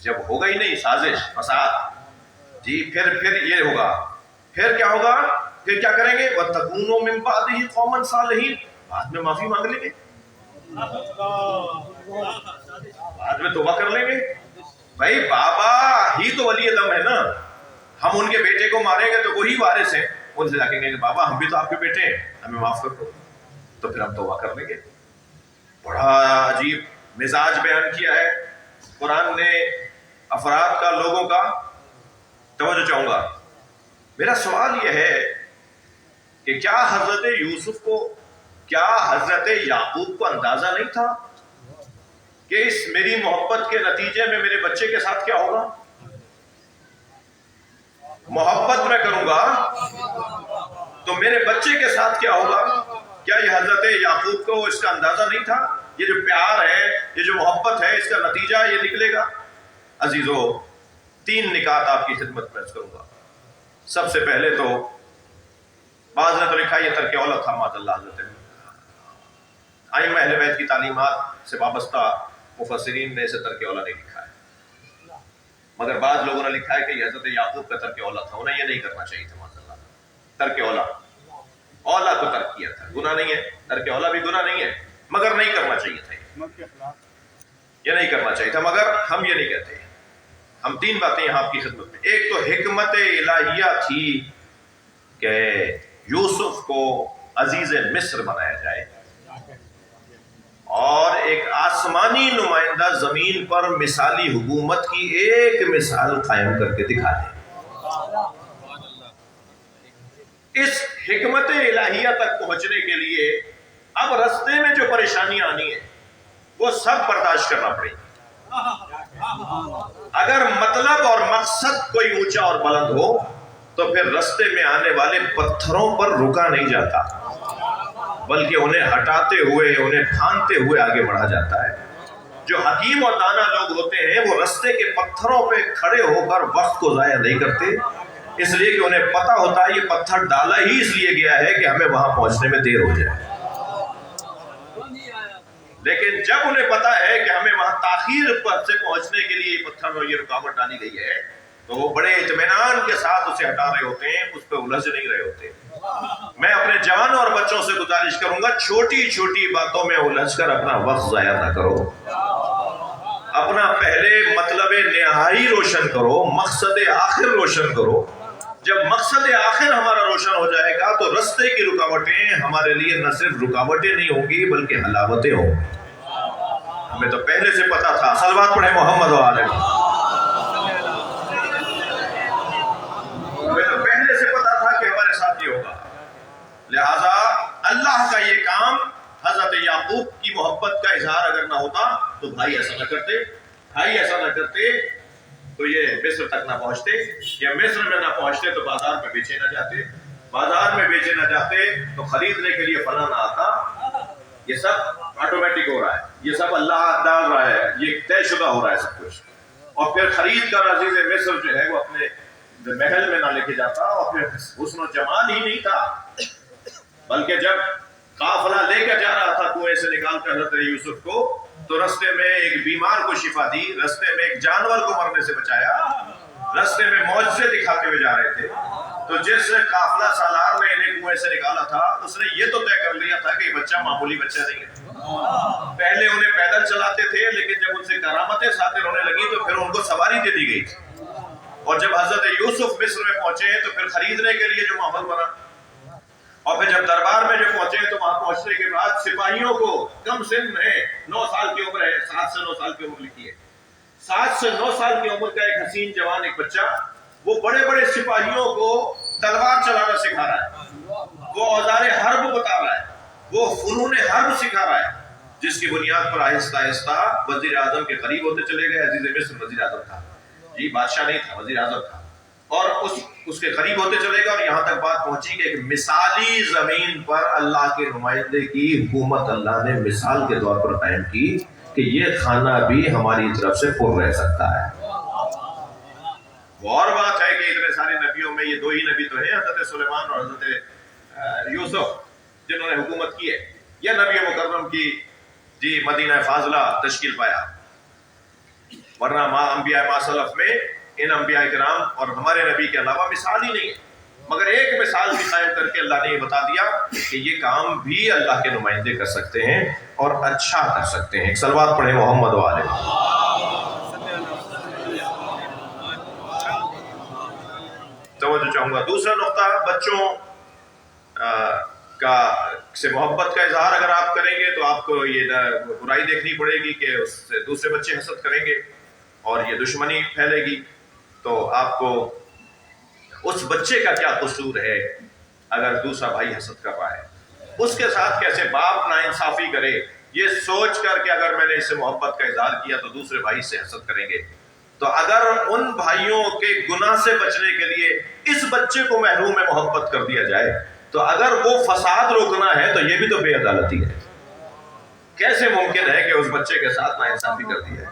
جب ہوگا ہی نہیں سازش فساد، جی پھر یہ ہوگا، پھر کیا ہوگا؟ پھر کیا کریں گے؟ وَتَكُونُوا مِن بَعْدِهِ قَوْمًا صَالِحِينَ، بعد میں معافی مانگ لیں گے، بعد میں توبہ کر لیں گے۔ بھائی بابا ہی تو ولی دم ہے نا، ہم ان کے بیٹے کو ماریں گے تو وہی وارث ہیں، ان سے جا کے کہیں گے بابا ہم بھی تو آپ کے بیٹے ہیں، ہمیں معاف کر دو، تو پھر ہم توبہ کر لیں گے۔ بڑا عجیب مزاج بیان کیا ہے قرآن نے افراد کا، لوگوں کا۔ توجہ چاہوں گا، میرا سوال یہ ہے کہ کیا حضرت یوسف کو، کیا حضرت یعقوب کو اندازہ نہیں تھا کہ اس میری محبت کے نتیجے میں میرے بچے کے ساتھ کیا ہوگا؟ محبت میں کروں گا تو میرے بچے کے ساتھ کیا ہوگا؟ کیا یہ حضرت یعقوب کو اس کا اندازہ نہیں تھا؟ یہ جو پیار ہے، یہ جو محبت ہے، اس کا نتیجہ یہ نکلے گا۔ عزیزو، 3 نکات آپ کی خدمت میں عرض کروں گا۔ سب سے پہلے تو بعض نے تو لکھا یہ ترک اولا تھا، معاذ اللہ، حضرت ائمہ اہل بیت کی تعلیمات سے وابستہ مفسرین نے اسے ترک اولا نہیں لکھا ہے، مگر بعض لوگوں نے لکھا ہے کہ یہ حضرت یعقوب کا ترک اولا تھا، انہیں یہ نہیں کرنا چاہیے تھا، معاذ اللہ، ترک اولا کو ترک کیا تھا، گناہ نہیں ہے، ترک اولا بھی گناہ نہیں ہے، مگر نہیں کرنا چاہیے تھا، یہ نہیں کرنا چاہیے تھا، مگر ہم یہ نہیں کہتے۔ ہم 3 باتیں یہاں آپ کی خدمت میں، ایک تو حکمت الہیہ تھی کہ یوسف کو عزیز مصر بنایا جائے، اور ایک آسمانی نمائندہ زمین پر مثالی حکومت کی ایک مثال قائم کر کے دکھا دے۔ اس حکمت الہیہ تک پہنچنے کے لیے اب رستے میں جو پریشانیاں آنی ہیں وہ سب برداشت کرنا پڑے گی۔ اگر مطلب اور مقصد کوئی اونچا اور بلند ہو تو پھر رستے میں آنے والے پتھروں پر رکا نہیں جاتا، بلکہ انہیں ہٹاتے ہوئے، انہیں پھاندتے ہوئے آگے بڑھا جاتا ہے۔ جو حکیم اور دانا لوگ ہوتے ہیں وہ رستے کے پتھروں پہ کھڑے ہو کر وقت کو ضائع نہیں کرتے، اس لیے کہ انہیں پتہ ہوتا ہے یہ پتھر ڈالا ہی اس لیے گیا ہے کہ ہمیں وہاں پہنچنے میں دیر ہو جائے. لیکن جب انہیں پتا ہے کہ ہمیں وہاں تاخیر سے پہنچنے کے لیے یہ پتھر اور یہ رکاوٹ ڈالی گئی ہے تو وہ بڑے اطمینان کے ساتھ اسے ہٹا رہے ہوتے ہیں, اس پہ الجھ نہیں رہے ہوتے. میں اپنے جوانوں اور بچوں سے گزارش کروں گا چھوٹی چھوٹی باتوں میں الجھ کر اپنا وقت ضائع نہ کرو. اپنا پہلے مطلب نہائی روشن کرو, مقصد آخر روشن کرو. جب مقصد آخر ہمارا روشن ہو جائے گا تو رستے کی رکاوٹیں ہمارے لیے نہ صرف رکاوٹیں نہیں ہوں گی بلکہ حلاوتیں ہوں گی. ہمیں تو پہلے سے پتا تھا. صلوات پڑھیں محمد و آلہ. ہمیں تو پہلے سے پتا تھا کہ ہمارے ساتھ یہ ہوگا. لہذا اللہ کا یہ کام, حضرت یعقوب کی محبت کا اظہار اگر نہ ہوتا تو بھائی ایسا نہ کرتے تو یہ مصر تک نہ پہنچتے. یا مصر میں نہ پہنچتے تو بازار میں بیچے نہ جاتے. بازار میں بیچے نہ جاتے تو خریدنے کے لیے فلاں نہ آتا. یہ سب آٹومیٹک ہو رہا ہے, یہ سب اللہ ڈال رہا ہے, یہ طے شدہ ہو رہا ہے سب کچھ. اور پھر خرید کر عزیز مصر جو ہے وہ اپنے محل میں نہ لے کے جاتا. اور پھر حسن و جمال ہی نہیں تھا بلکہ جب قافلہ لے کر جا رہا تھا کنویں سے نکال کر حضرت یوسف کو تو رستے میں ایک بیمار کو شفا دی, رستے میں ایک جانور کو مرنے سے بچایا, رستے میں معجزے دکھاتے ہوئے جا رہے تھے. تو جس قافلہ سالار نے انہیں کنویں سے نکالا تھا اس نے یہ تو طے کر لیا تھا کہ یہ بچہ معمولی بچہ نہیں ہے. پہلے انہیں پیدل چلاتے تھے لیکن جب ان سے کرامتیں صادر ہونے لگی تو پھر ان کو سواری دے دی گئی تھی. اور جب حضرت یوسف مصر میں پہنچے تو پھر خریدنے کے لیے جو ماحول بنا, اور پھر جب دربار میں جو پہنچے تو وہاں پہنچنے کے بعد سپاہیوں کو کم سن ہے, 9 سال کی عمر ہے, 7 سے 9 سال کی عمر لکھی ہے. 7 سے 9 سال کی عمر کا ایک حسین جوان, ایک بچہ, وہ بڑے بڑے سپاہیوں کو تلوار چلانا سکھا رہا ہے, وہ اوزار حرب بتا رہا ہے, وہ فنون حرب سکھا رہا ہے, جس کی بنیاد پر آہستہ آہستہ وزیر اعظم کے قریب ہوتے چلے گئے. عزیز مصر وزیر اعظم تھا, جی بادشاہ نہیں تھا, وزیر اعظم تھا. اور اس کے قریب ہوتے چلے گا اور یہاں تک بات پہنچی کہ ایک مثالی زمین پر اللہ کے نمائندے کی حکومت اللہ نے مثال کے طور پر قائم کی کہ یہ کھانا بھی ہماری طرف سے پر رہ سکتا ہے. وہ اور بات ہے کہ اتنے سارے نبیوں میں یہ 2 ہی نبی تو ہیں, حضرت سلیمان اور حضرت یوسف, جنہوں نے حکومت کی ہے. یہ نبی مکرم کی جی مدینہ فاضلہ تشکیل پایا, ورنہ انبیاء ما سلف میں ان انبیاء کرام اور ہمارے نبی کے علاوہ مثال ہی نہیں ہے. مگر ایک مثال بھی قائم کر کے اللہ نے یہ بتا دیا کہ یہ کام بھی اللہ کے نمائندے کر سکتے ہیں اور اچھا کر سکتے ہیں. ایک صلوات پڑھیں محمد و آلہ. توجہ چاہوں گا. دوسرا نقطہ, بچوں کا سے محبت کا اظہار اگر آپ کریں گے تو آپ کو یہ برائی دیکھنی پڑے گی کہ اس سے دوسرے بچے حسد کریں گے اور یہ دشمنی پھیلے گی. تو آپ کو اس بچے کا کیا قصور ہے اگر دوسرا بھائی حسد کر رہا ہے, اس کے ساتھ کیسے باپ ناانصافی کرے یہ سوچ کر کہ اگر میں نے اس سے محبت کا اظہار کیا تو دوسرے بھائی سے حسد کریں گے. تو اگر ان بھائیوں کے گناہ سے بچنے کے لیے اس بچے کو محروم محبت کر دیا جائے تو اگر وہ فساد روکنا ہے تو یہ بھی تو بے عدالتی ہے. کیسے ممکن ہے کہ اس بچے کے ساتھ ناانصافی کر دی ہے؟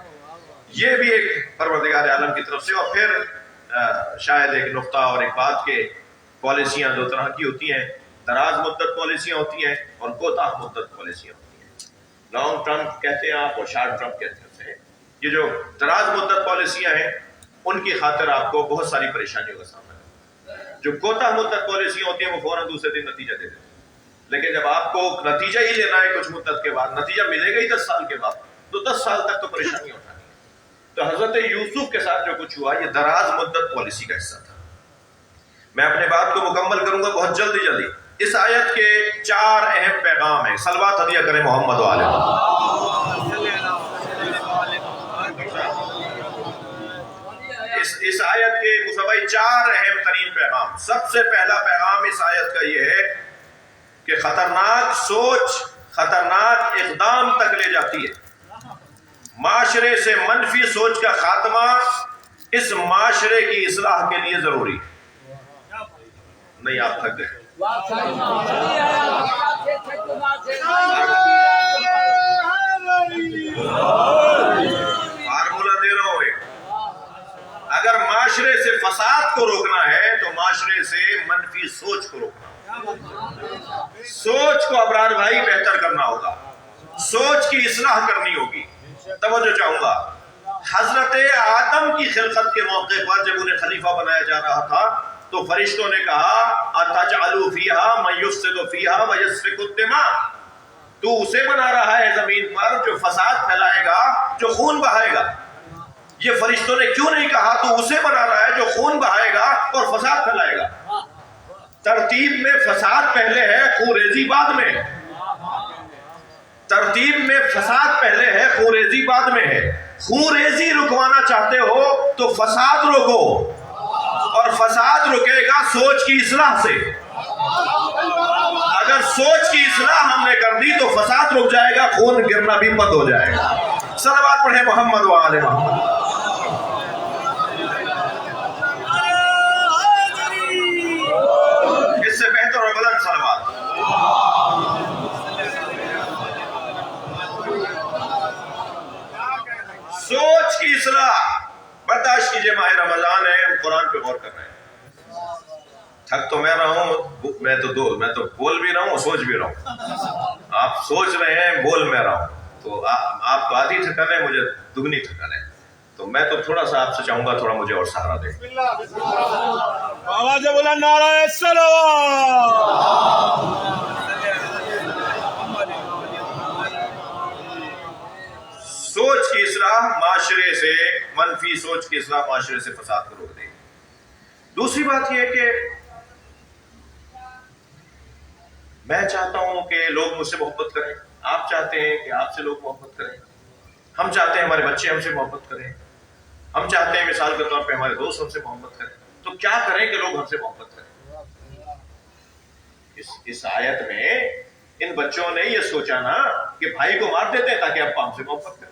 یہ بھی ایک پروردگار عالم کی طرف سے. اور پھر شاید ایک نقطہ اور ایک بات کے پالیسیاں 2 طرح کی ہوتی ہیں, دراز مدت پالیسیاں ہوتی ہیں اور کوتاہ مدت پالیسیاں ہوتی ہیں. لانگ ٹرم کہتے ہیں آپ اور شارٹ ٹرم کہتے ہیں. یہ جو دراز مدت پالیسیاں ہیں ان کی خاطر آپ کو بہت ساری پریشانیوں کا سامنا ہے. جو کوتاہ مدت پالیسیاں ہوتی ہیں وہ فوراً دوسرے دن نتیجہ دے دیتے ہیں. لیکن جب آپ کو نتیجہ ہی لینا ہے کچھ مدت کے بعد, نتیجہ ملے گا ہی 10 سال کے بعد, تو 10 سال تک تو پریشانی اٹھانی ہے. تو حضرت یوسف کے ساتھ جو کچھ ہوا یہ دراز مدت پالیسی کا حصہ تھا. میں اپنے بات کو مکمل کروں گا بہت جلدی. اس آیت کے 4 اہم پیغام ہیں. صلوات ہدیہ کریں محمد و آلہ. اس آیت کے مساوی 4 اہم ترین پیغام. سب سے پہلا پیغام اس آیت کا یہ ہے کہ خطرناک سوچ خطرناک اقدام تک لے جاتی ہے. معاشرے سے منفی سوچ کا خاتمہ اس معاشرے کی اصلاح کے لیے ضروری ہے. نہیں آپ تھک گئے. فارمولا دے رہا ہوں. اگر معاشرے سے فساد کو روکنا ہے تو معاشرے سے منفی سوچ کو روکنا، سوچ کو ابرار بھائی بہتر کرنا ہوگا، سوچ کی اصلاح کرنی ہوگی۔ توجہ چاہوں گا، حضرت آدم کی خلقت کے موقع پر جب انہیں خلیفہ بنایا جا رہا تھا تو فرشتوں نے کہا اتجعل فیہا من یفسد فیہا ویسفک الدماء، تو اسے بنا رہا ہے زمین پر جو فساد پھیلائے گا، جو خون بہائے گا۔ یہ فرشتوں نے کیوں نہیں کہا تو اسے بنا رہا ہے جو خون بہائے گا اور فساد پھیلائے گا؟ ترتیب میں فساد پہلے ہے، خون ریزی بعد میں۔ ترتیب میں فساد پہلے ہے، خون ریزی بعد میں ہے۔ خون ریزی رکوانا چاہتے ہو تو فساد روکو، اور فساد رکے گا سوچ کی اصلاح سے۔ اگر سوچ کی اصلاح ہم نے کر دی تو فساد رک جائے گا، خون گرنا بھی بند ہو جائے گا۔ صلوات پڑھیں محمد و آل محمد۔ اس سے بہتر اور بلند صلوات۔ سوچ کی اصلاح برداشت کیجئے، ماہ رمضان ہے، ہم قرآن پہ غور کر رہے ہیں۔ تھک تو میں رہا ہوں، میں تو بول بھی رہا ہوں اور سوچ بھی رہا ہوں۔ آپ سوچ رہے ہیں، بول میں رہا ہوں، تو آپ کو آدھی تھکن ہے، مجھے دگنی تھکن ہے، تو میں تو تھوڑا سا آپ سے چاہوں گا تھوڑا مجھے اور سہارا دیں۔ آواز بلند نعرہ صلوات۔ سوچ کی اصلاح معاشرے سے، منفی سوچ کی اصلاح معاشرے سے فساد کو روک دے گی۔ دوسری بات یہ کہ میں چاہتا ہوں کہ لوگ مجھ سے محبت کریں، آپ چاہتے ہیں کہ آپ سے لوگ محبت کریں، ہم چاہتے ہیں ہمارے بچے ہم سے محبت کریں، ہم چاہتے ہیں مثال کے طور پہ ہمارے دوست ہم سے محبت کریں، تو کیا کریں کہ لوگ ہم سے محبت کریں؟ اس آیت میں ان بچوں نے یہ سوچا نا کہ بھائی کو مار دیتے ہیں تاکہ ابا ہم سے محبت کریں،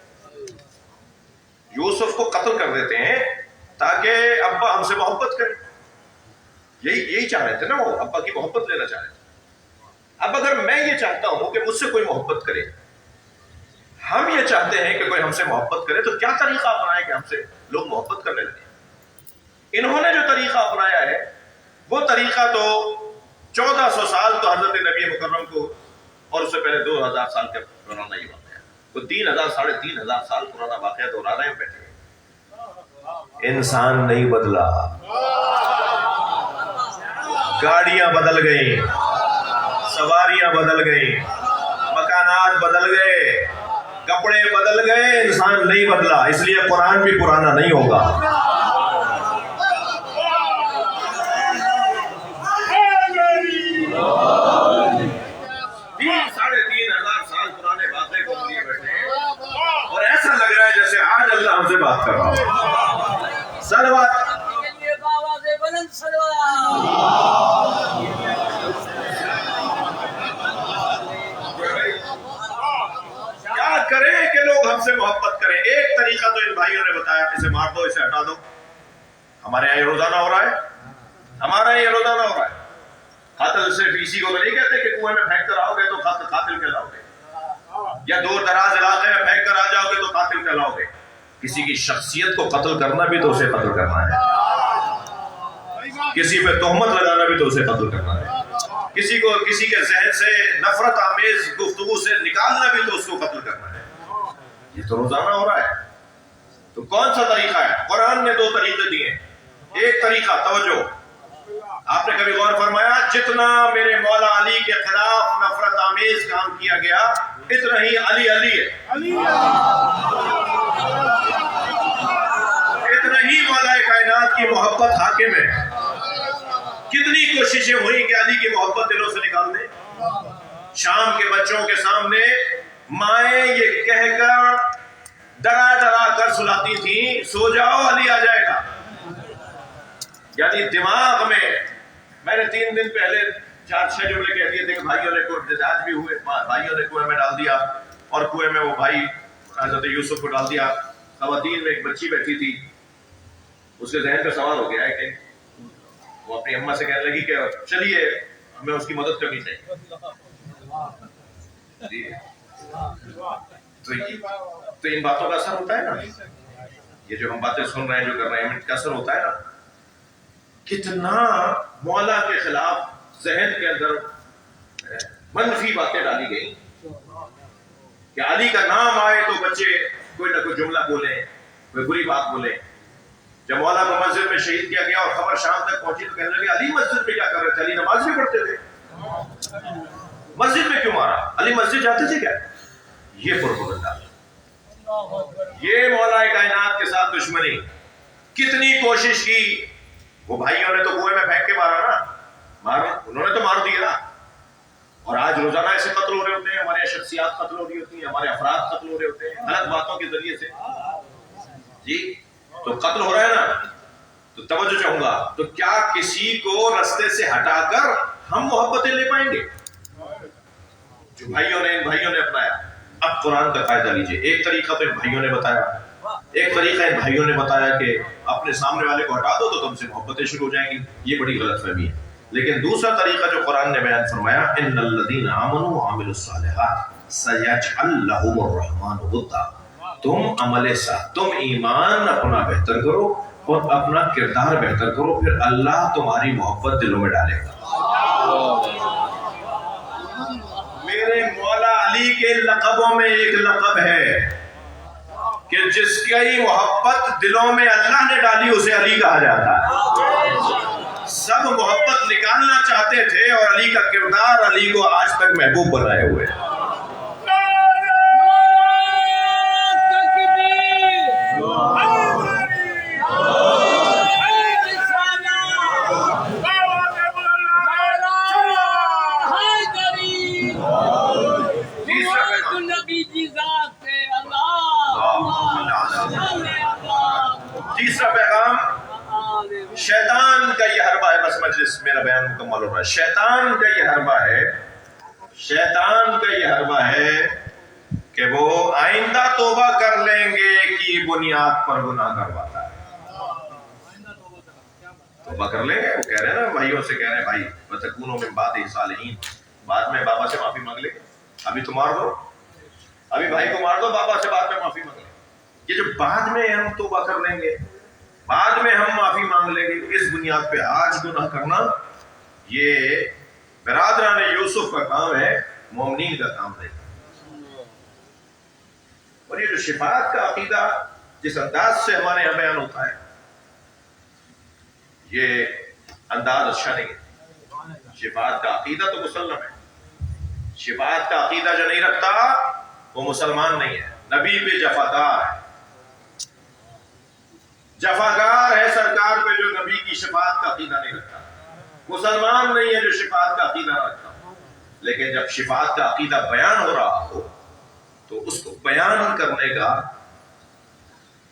یوسف کو قتل کر دیتے ہیں تاکہ ابا ہم سے محبت کریں، یہی چاہ رہے تھے نا، وہ ابا کی محبت لینا چاہ رہے تھے۔ اب اگر میں یہ چاہتا ہوں کہ مجھ سے کوئی محبت کرے، ہم یہ چاہتے ہیں کہ کوئی ہم سے محبت کرے، تو کیا طریقہ اپنائے کہ ہم سے لوگ محبت کرنے لگے؟ انہوں نے جو طریقہ اپنایا ہے وہ طریقہ تو 1400 سال تو حضرت نبی مکرم کو، اور اس سے پہلے 2000 سال کا پرانا یہ واقعہ، تو 3000 ساڑھے 3000 سال پرانا واقعہ دہرا رہے ہیں بیٹھے ہوئے۔ انسان نہیں بدلا، گاڑیاں بدل گئیں، سواریاں بدل گئیں، مکانات بدل گئے، کپڑے بدل گئے، انسان نہیں بدلا، اس لیے قرآن بھی پرانا نہیں ہوگا۔ 3000 سال پرانے واقعے کو لیے بیٹھے ہیں اور ایسا لگ رہا ہے جیسے آج اللہ ہم سے بات کر رہا ہو۔ صلوات۔ کیا کریں کہ لوگ ہم سے محبت کریں؟ ایک طریقہ تو ان بھائیوں نے بتایا، اسے مار دو، اسے ہٹا دو۔ ہمارے یہاں یہ روزانہ ہو رہا ہے، ہمارے یہاں یہ روزانہ ہو رہا ہے۔ قاتل صرف اسی کو تو نہیں کہتے کہ کنویں میں پھینک کر آؤ گے تو قاتل کہلاؤ گے، یا دور دراز علاقے میں پھینک کر آ جاؤ گے تو قاتل کہلاؤ گے۔ کسی کی شخصیت کو قتل کرنا بھی تو اسے قتل کرنا ہے، کسی پہ تہمت لگانا بھی تو اسے قتل کرنا ہے، کسی کے ذہن سے نفرت آمیز گفتگو سے نکالنا بھی تو اس کو قتل کرنا ہے۔ یہ تو روزانہ ہو رہا ہے، تو کون سا طریقہ ہے؟ قرآن نے 2 طریقے دیے۔ ایک طریقہ، توجہ، آپ نے کبھی غور فرمایا جتنا میرے مولا علی کے خلاف نفرت آمیز کام کیا گیا اتنا ہی علی ہے، اتنا ہی مولا کائنات کی محبت حاکم ہے۔ کتنی کوششیں ہوئی کہ علی کی محبت دلوں سے نکال دیں۔ شام کے بچوں کے سامنے مائیں یہ کہہ کر ڈرا کر سلاتی تھیں، سو جاؤ علی آ جائے گا۔ یعنی دماغ میں نے 3 دن پہلے 4-6 جملے کہہ دیے تھے کہ بھائیوں نے احتجاج بھی ہوئے، بھائیوں نے کنویں میں ڈال دیا، اور کنویں میں وہ بھائی حضرت یوسف کو ڈال دیا۔ خواتین میں ایک بچی بیٹھی تھی، اس کے ذہن پہ سوال ہو گیا ہے کہ وہ اپنی اماں سے کہنے لگی کہ چلیے ہمیں اس کی مدد کرنی چاہیے۔ جی تو ان باتوں کا اثر ہوتا ہے نا، یہ جو ہم باتیں سن رہے ہیں، جو کر رہے ہیں، ان کا اثر ہوتا ہے نا۔ کتنا مولا کے خلاف ذہن کے اندر منفی باتیں ڈالی گئی کہ علی کا نام آئے تو بچے کوئی نہ کوئی جملہ بولیں، کوئی بری بات بولیں۔ جب مولا کو مسجد میں شہید کیا گیا اور خبر شام تک پہنچی تو کہنے لگے علی مسجد میں کیا کر رہے تھے؟ علی نماز نہیں پڑھتے تھے، مسجد میں کیوں مارا؟ علی مسجد جاتے تھے کیا؟ یہ پروپیگنڈا، یہ مولا کائنات کے ساتھ دشمنی۔ کتنی کوشش کی، وہ بھائیوں نے تو کنویں میں پھینک کے مارا نا، انہوں نے تو مار دیا۔ اور آج روزانہ ایسے قتل ہو رہے ہوتے ہیں، ہمارے شخصیات قتل ہو رہی ہوتی ہیں، ہمارے افراد قتل ہو رہے ہوتے ہیں غلط باتوں کے ذریعے سے۔ جی تو قتل ہو رہا ہے نا، تو توجہ چاہوں گا، تو کیا کسی کو رستے سے ہٹا کر ہم محبتیں لے پائیں گے؟ جو بھائیوں نے، ان بھائیوں نے اپنایا۔ اب قرآن کا قاعدہ لیجئے، ایک طریقہ تو ان بھائیوں نے بتایا، ایک طریقہ ان بھائیوں نے بتایا کہ اپنے سامنے والے کو ہٹا دو تو تم سے محبتیں شروع ہو جائیں گی، یہ بڑی غلط فہمی ہے۔ لیکن دوسرا طریقہ جو قرآن نے بیان فرمایا، ان الذین آمنوا وعملوا الصالحات سیجعل لهم الرحمن ودا، تم عمل صالح، تم ایمان اپنا بہتر کرو اور اپنا کردار بہتر کرو، پھر اللہ تمہاری محبت دلوں میں ڈالے گا۔ میرے مولا علی کے لقبوں میں ایک لقب ہے کہ جس کی محبت دلوں میں اللہ نے ڈالی اسے علی کہا جاتا ہے۔ سب محبت نکالنا چاہتے تھے اور علی کا کردار علی کو آج تک محبوب بنائے ہوئے۔ تیسرا پیغام شیطان کا یہ حربہ ہے، بس مجلس میرا بیان مکمل ہو رہا ہے۔ شیطان کا یہ حربہ ہے، شیطان کا یہ حربہ ہے کہ وہ آئندہ توبہ کر لیں گے کی بنیاد پر گناہ کرواتا ہے۔ توبہ کر لیں گے، وہ کہہ رہے ہیں نا بھائیوں سے، کہہ رہے ہیں بھائی وَتَكُونُوا مِن بَعْدِ صَالِحِينَ، بعد میں بابا سے معافی مانگ لیں گے، ابھی تو مار دو، ابھی بھائی کو مار دو، بابا سے بعد میں معافی مانگ لیں گے۔ یہ جو بعد میں ہم توبہ کر لیں گے، بعد میں ہم معافی مانگ لیں گے، اس بنیاد پہ آج گناہ کرنا یہ برادران یوسف کا کام ہے، مومنین کا کام نہیں۔ اور یہ جو شفاعت کا عقیدہ جس انداز سے ہمارے یہاں بیان ہوتا ہے، یہ انداز اچھا نہیں ہے۔ شفاعت کا عقیدہ تو مسلم ہے، شفاعت کا عقیدہ جو نہیں رکھتا وہ مسلمان نہیں ہے، نبی پہ جفاکار ہے، جفاکار ہے سرکار پہ جو نبی کی شفاعت کا عقیدہ نہیں رکھتا، مسلمان نہیں ہے جو شفاعت کا عقیدہ نہ رکھتا۔ لیکن جب شفاعت کا عقیدہ بیان ہو رہا ہو تو اس کو بیان کرنے کا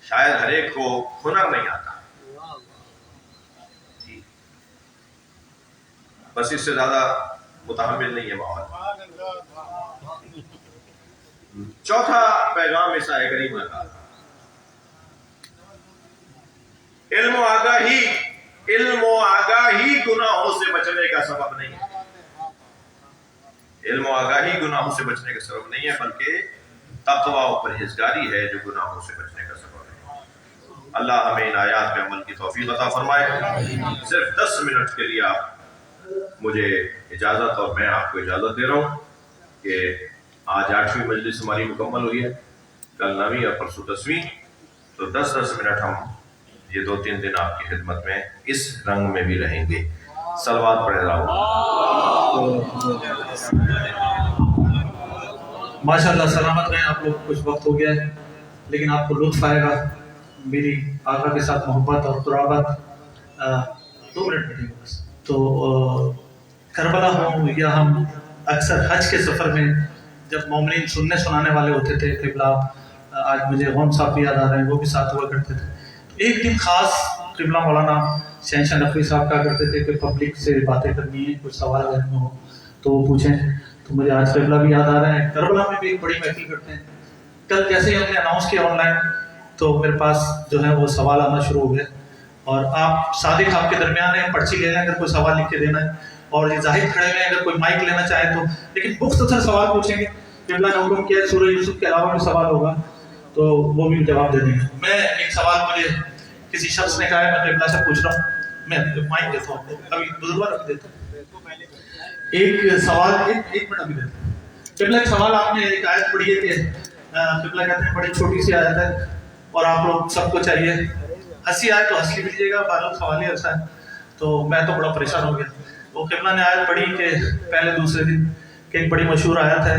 شاید ہر ایک کو ہنر نہیں آتا، بس اس سے زیادہ متحمل نہیں ہے ماحول۔ چوتھا پیغام عیسیٰ کریم کا، علم و آگاہی گناہوں سے بچنے کا سبب نہیں ہے، علم و آگاہی گناہوں سے بچنے کا سبب نہیں ہے، بلکہ تقوی و پرہیزگاری ہے جو گناہوں سے بچنے کا سبب ہے۔ اللہ ہمیں ان آیات پہ عمل کی توفیق عطا فرمائے۔ صرف 10 منٹ کے لیے آپ مجھے اجازت، اور میں آپ کو اجازت دے رہا ہوں کہ آج 8ویں مجلس ہماری مکمل ہوئی ہے، کل 9ویں اور پرسوں 10ویں، تو 10 منٹ ہم یہ 2-3 دن آپ کی خدمت میں اس رنگ میں بھی رہیں گے۔ صلوات پڑھ رہا ہوں۔ ماشاءاللہ سلامت رہیں آپ لوگ، کچھ وقت ہو گیا ہے لیکن آپ کو لطف آئے گا میری آقا کے ساتھ محبت اور قرابت۔ 2 منٹ بیٹھے بس۔ تو کربلا ہوں یا ہم اکثر حج کے سفر میں جب مومنین سننے سنانے والے ہوتے تھے، قبلہ آج مجھے غون صاحب بھی یاد آ رہے ہیں، وہ بھی ساتھ ہوا کرتے تھے۔ ایک دن خاص قبلہ مولانا شہنشاہ نقوی صاحب کہا کرتے تھے کہ پبلک سے باتیں کرنی ہے، کچھ سوال اگر میں ہو تو وہ پوچھیں۔ تو مجھے آج قبلہ بھی یاد آ رہے ہیں، کربلا میں بھی ایک بڑی محفل کرتے ہیں۔ کل جیسے ہی ہم نے اناؤنس کیا آن لائن تو میرے پاس جو ہے وہ سوال آنا شروع ہو گئے، اور آپ صادق آپ کے درمیان ہیں، پرچی لے لیں اگر کوئی سوال لکھ کے دینا ہے، اور یہ ظاہر کھڑے ہوئے ہیں اگر کوئی مائک لینا چاہے تو، لیکن مختصر سوال پوچھیں گے۔ قبلہ نے حکم کیا سورہ یوسف کے علاوہ بھی سوال ہوگا تو وہ بھی جواب دے دیں گے۔ میں ایک سوال مجھے کسی شخص نے کہا ہے، میں قبلہ سے پوچھ رہا ہوں میں مائک دیتا ہوں آپ کو، ابھی بزرگوار رکھ دیتا ہوں. ایک سوال ایک منٹ ابھی دیتا ہوں. قبلہ ایک سوال آپ نے ایک آیت پڑھی ہے کہ قبلہ کہتے ہیں بڑی چھوٹی سی آیت ہے اور آپ لوگ سب کو چاہیے ہنسی آئے تو ہنسی لیجیے گا، بارہ سوال ہی ایسا ہے. تو میں تو بڑا پریشان ہو گیا. وہ قبلہ نے آیت پڑھی کہ پہلے دوسرے دن کہ ایک بڑی مشہور آیت ہے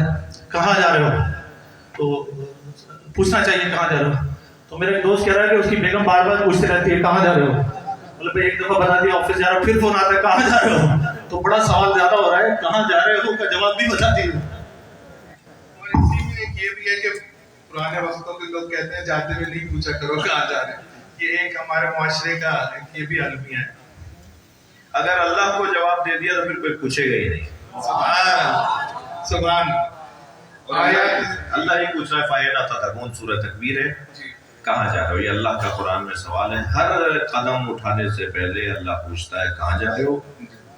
کہاں جا رہے ہو، تو پوچھنا چاہیے کہاں جا رہے ہو. تو میرا ایک دوست کہہ رہا ہے کہ اس کی بیگم بار بار پوچھتے رہتی ہے کہاں جا رہے ہو. مطلب ایک دفعہ بتا دیا آفس جا رہا ہوں، پھر فون آتا ہے کہاں جا رہے ہو. تو بڑا سوال زیادہ ہو رہا ہے، کہاں جا رہے ہو کا جواب بھی بتا دیے. اور اسی میں ایک یہ بھی ہے کہ پرانے وقتوں کے لوگ کہتے ہیں جاتے ہوئے نہیں پوچھا کرو کہاں جا رہے ہیں. یہ ایک ہمارے معاشرے کا یہ بھی المیہ ہے. اگر اللہ کو جواب دے دیا تو پھر کوئی پوچھے گا ہی نہیں. سبحان اللہ ہی پوچھ رہا ہے. فائدہ تتقون سورہ تکویر ہے. کہاں جا رہے ہو، یہ اللہ کا قرآن میں سوال ہے. ہر قدم اٹھانے سے پہلے اللہ پوچھتا ہے کہاں جا رہے ہو.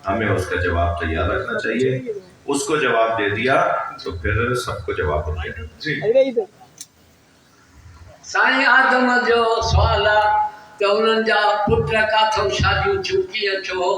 ہمیں اس کا جواب تیار رکھنا چاہیے. اس کو جواب دے دیا تو پھر سب کو جواب ہو گیا. جی سائیں آدم جو سوال ہے کہ انہوں جا پٹ کاتھوں شادیوں چوکی اچھو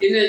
ان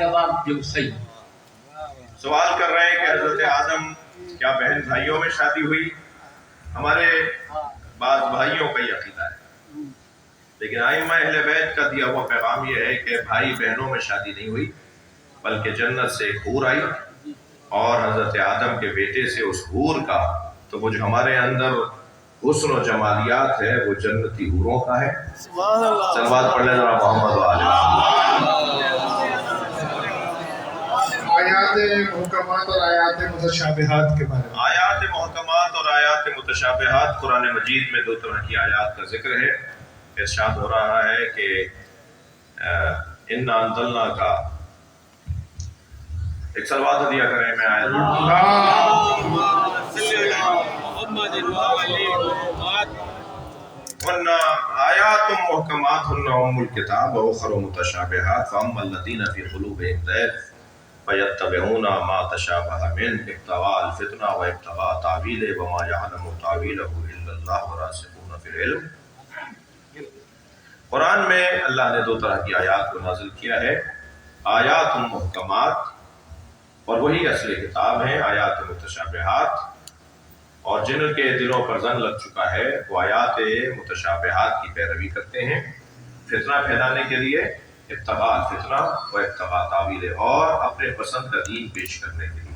جواب جو صحیح. سوال کر رہے ہیں کہ حضرت آدم کیا بہن بھائیوں میں شادی ہوئی. ہمارے بعض بھائیوں کا یہ عقیدہ ہے، لیکن ائمہ اہل بیت کا دیا ہوا پیغام یہ ہے کہ بھائی بہنوں میں شادی نہیں ہوئی، بلکہ جنت سے ایک حور آئی اور حضرت آدم کے بیٹے سے اس حور کا، تو وہ جو ہمارے اندر حسن و جمالیات ہے وہ جنتی حوروں کا ہے. صلوات پڑھ لیں ذرا محمد و آل آیات محکمات اور آیات متشابہات کے بارے میں. آیات محکمات اور آیات متشابہات، قرآن مجید میں دو طرح کی آیات کا ذکر ہے. ارشاد ہو رہا ہے کہ انا انزلنا کا ایک صلوات دیا کریں. میں آیت ہن آیات محکمات ہن ام الکتاب واخر متشابہات فاما الذین فی قلوبہم زیغ فیتبعون ما تشابہ منہ ابتغاء الفتنہ وابتغاء تاویلہ وما یعلم تاویلہ الا اللہ والراسخون فی العلم. قرآن میں اللہ نے دو طرح کی آیات کو نازل کیا ہے. آیات محکمات اور وہی اصل کتاب ہیں. آیات متشابہات اور جن کے دلوں پر زن لگ چکا ہے وہ آیات متشابہات کی پیروی کرتے ہیں فتنہ پھیلانے کے لیے. ابتغاء الفتنہ و ابتغاء تاویلہ، اور اپنے پسند کا دین پیش کرنے کے لیے.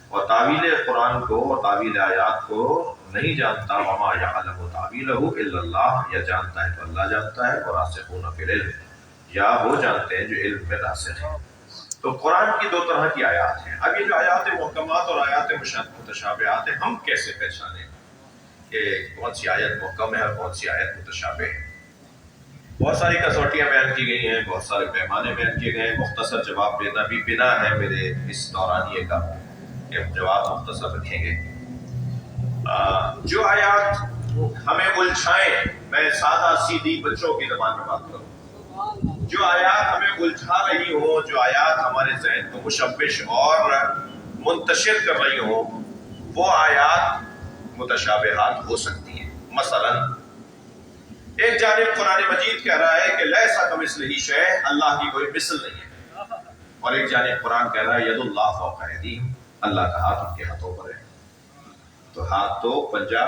اور تعویل قرآن کو اور تعویل آیات کو نہیں جانتا. وما یعلم تاویلہ الا اللہ، یا جانتا ہے تو اللہ جانتا ہے. اور راسخون فی العلم، یا وہ جانتے ہیں جو علم میں راسخ ہیں. تو قرآن کی دو طرح کی آیات ہیں. اب یہ جو آیات محکمات اور آیات متشابہات ہیں، ہم کیسے پہچانیں کہ کون سی آیت محکم ہے اور کون سی آیت متشابہ ہے؟ بہت ساری کسوٹیاں بیان کی گئی ہیں، بہت سارے پیمانے بیان کیے گئے ہیں. مختصر جواب دینا بھی بنا ہے میرے اس دورانیے کا کہ ہم جواب مختصر رکھیں گے. جو آیات ہمیں الجھائیں، میں سادہ سیدھی بچوں کی زبان میں بات کروں، جو آیات ہمیں الجھا رہی ہوں، جو آیات ہمارے ذہن کو مشوش اور منتشر کر رہی ہوں، وہ آیات متشابہات ہو سکتی ہیں. مثلا ایک جانب قرآن مجید کہہ رہا ہے کہ لیسا کمثلہ شیء، اللہ کی کوئی مثل نہیں ہے، اور ایک جانب قرآن کہہ رہا ہے ید اللہ فوق ایدیہم، اللہ کا ہاتھ ان کے ہاتھوں پر ہے. تو ہاتھ تو پنجہ،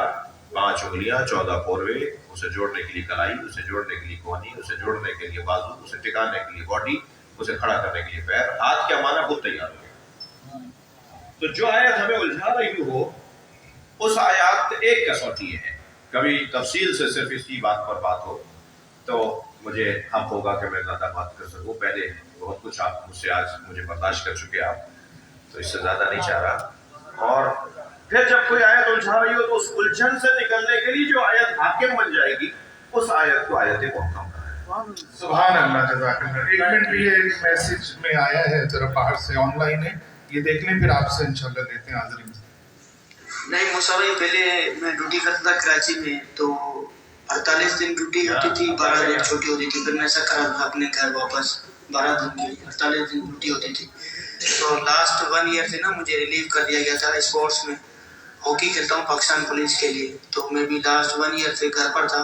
5 انگلیاں، 14 پوروے، اسے جوڑنے کے لیے کلائی، اسے جوڑنے کے لیے کوہنی، اسے جوڑنے کے لیے بازو، اسے ٹکانے کے لیے باڈی، اسے کھڑا کرنے کے لیے پیر. ہاتھ کیا معنی خود تیار ہو گیا. تو جو آیت ہمیں الجھا رہی ہو اس آیات ایک کسوٹی ہے. کبھی تفصیل سے صرف اس کی بات پر بات ہو تو مجھے حق ہوگا کہ میں زیادہ بات کر سکوں. پہلے بہت کچھ آپ مجھ سے آج مجھے برداشت کر چکے آپ، تو اس سے زیادہ نہیں چاہ رہا. اور پھر جب کوئی آیت الجھا رہی ہو تو اس الجھن سے نکلنے کے لیے جو آیت حاکم بن جائے گی اس آیت کو آیت محکم کرنا ہے. سبحان اللہ، جزاک اللہ. ایک منٹ، یہ ایک میسج میں آیا ہے ذرا باہر سے، آن لائن ہے، یہ دیکھ لیں پھر آپ سے انشاءاللہ لیتے ہیں حاضرین. نہیں موسیٰ بھائی، پہلے میں ڈیوٹی کرتا تھا کراچی میں، تو 48 دن ڈیوٹی ہوتی تھی، 12 دن چھوٹی ہوتی تھی. پھر میں ایسا کرا تھا اپنے گھر واپس 12 دن کی 48 دن ڈیوٹی ہوتی تھی. تو لاسٹ 1 ایئر سے نا مجھے ریلیو کر دیا گیا تھا اسپورٹس میں. ہاکی کھیلتا ہوں پاکستان پولیس کے لیے، تو میں بھی لاسٹ 1 ایئر سے گھر پر تھا.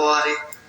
ORA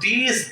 30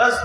10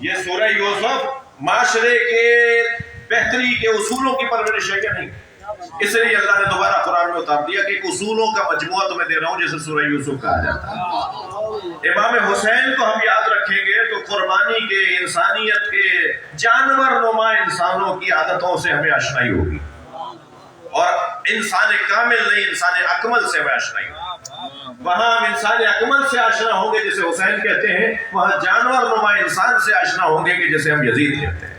یہ سورہ یوسف معاشرے کے بہتری کے اصولوں کی پرورش ہے کہ نہیں؟ اس لیے اللہ نے دوبارہ قرآن میں اتار دیا کہ ایک اصولوں کا مجموعہ تمہیں دے رہا ہوں جیسے سورہ یوسف کہا جاتا ہے. امام حسین کو ہم یاد رکھیں گے تو قربانی کے، انسانیت کے، جانور نما انسانوں کی عادتوں سے ہمیں آشنائی ہوگی، اور انسان کامل نہیں، انسان اکمل سے ہمیں آشنائی ہوگی. وہاں ہم انسان اکمل سے آشنا ہوں گے جسے حسین کہتے ہیں، وہاں جانور نما انسان سے آشنا ہوں گے کہ جسے ہم یزید کہتے ہیں.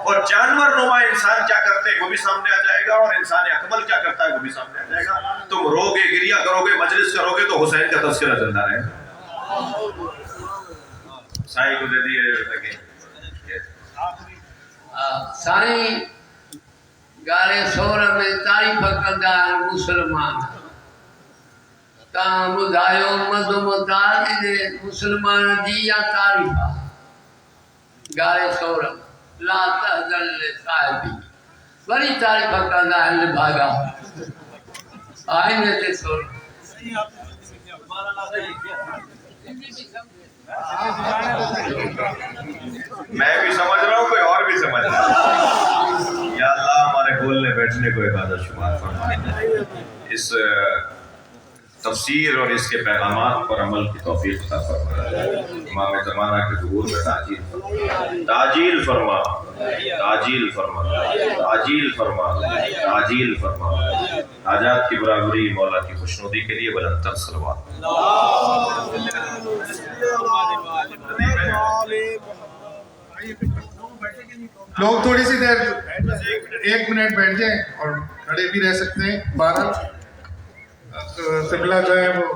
اور جانور نما انسان کیا کرتے ہیں وہ بھی سامنے آ جائے گا، اور انسان اکمل کیا کرتا ہے وہ بھی سامنے آ جائے گا. تم رو گے، گریا کرو گے، مجلس کرو گے تو حسین کا تذکرہ چلتا رہے گا. سائیں کو دے دیے سائیں گارے سور میں تعریف کندا مسلمان تاں ٻڌايو مذمتار دے مسلمان دی یا تعریف گارے سور لا تحزن لصاحبی بڑی تعریف کندا ہے بھاگا آئینے تے سور. میں بھی سمجھ رہا ہوں، کوئی اور بھی سمجھ رہا ہے. یا اللہ ہمارے بولنے بیٹھنے کو عبادت شمار فرما، اس تفسیر اور اس کے پیغامات پر عمل کی توفیق عطا فرما. امام زمانہ کے ظہور میں تعجیل فرما، تعجیل فرما، تعجیل فرما، تعجیل فرما. حاجات کی برابری مولا کی خوشنودی کے لیے بلند تر صلوات. لوگ تھوڑی سی دیر 1 منٹ بیٹھ جائیں اور کھڑے بھی رہ سکتے ہیں. بہرحال قبلہ جو ہے وہ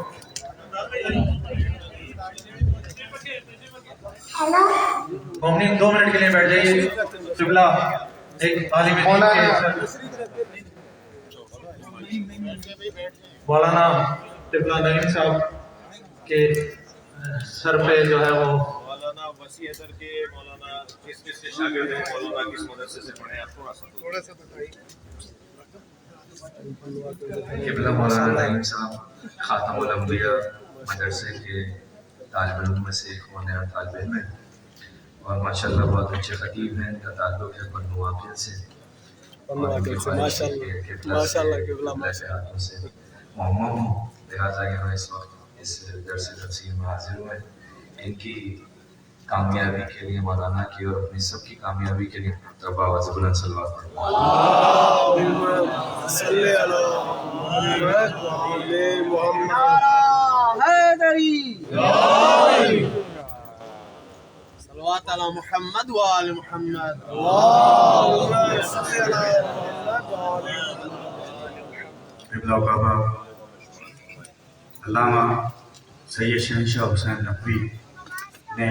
مومنین 2 منٹ کے لیے بیٹھ جائیے. قبلہ ایک عالم دین مولانا قبلہ نعیم صاحب کے سر پہ جو ہے وہ مولانا وسیع حیدر کے مولانا کس کے شاگرد ہیں، مولانا کس مدرسے سے پڑھے ہیں، تھوڑا سا بتائیے. قبلہ مولانا نعیم صاحب خاتم الانبیاء مدرسے کے طالب علم میں سے ایک ہونے والے طالب علم ہیں، اور ماشاءاللہ بہت اچھے خطیب ہیں. ان کا تعلق ہے بنو عاقل سے، لہٰذا یہاں اس وقت اس درس تفسیر میں حاضر ہوئے. ان کی کامیابی کے لیے، مولانا کی اور اپنی سب کی کامیابی کے لیے آواز بلند صلوات پڑھیں. صلوات علی محمد و آل محمد. قبلہ کعبہ علامہ سید شہنشاہ حسین نقوی نے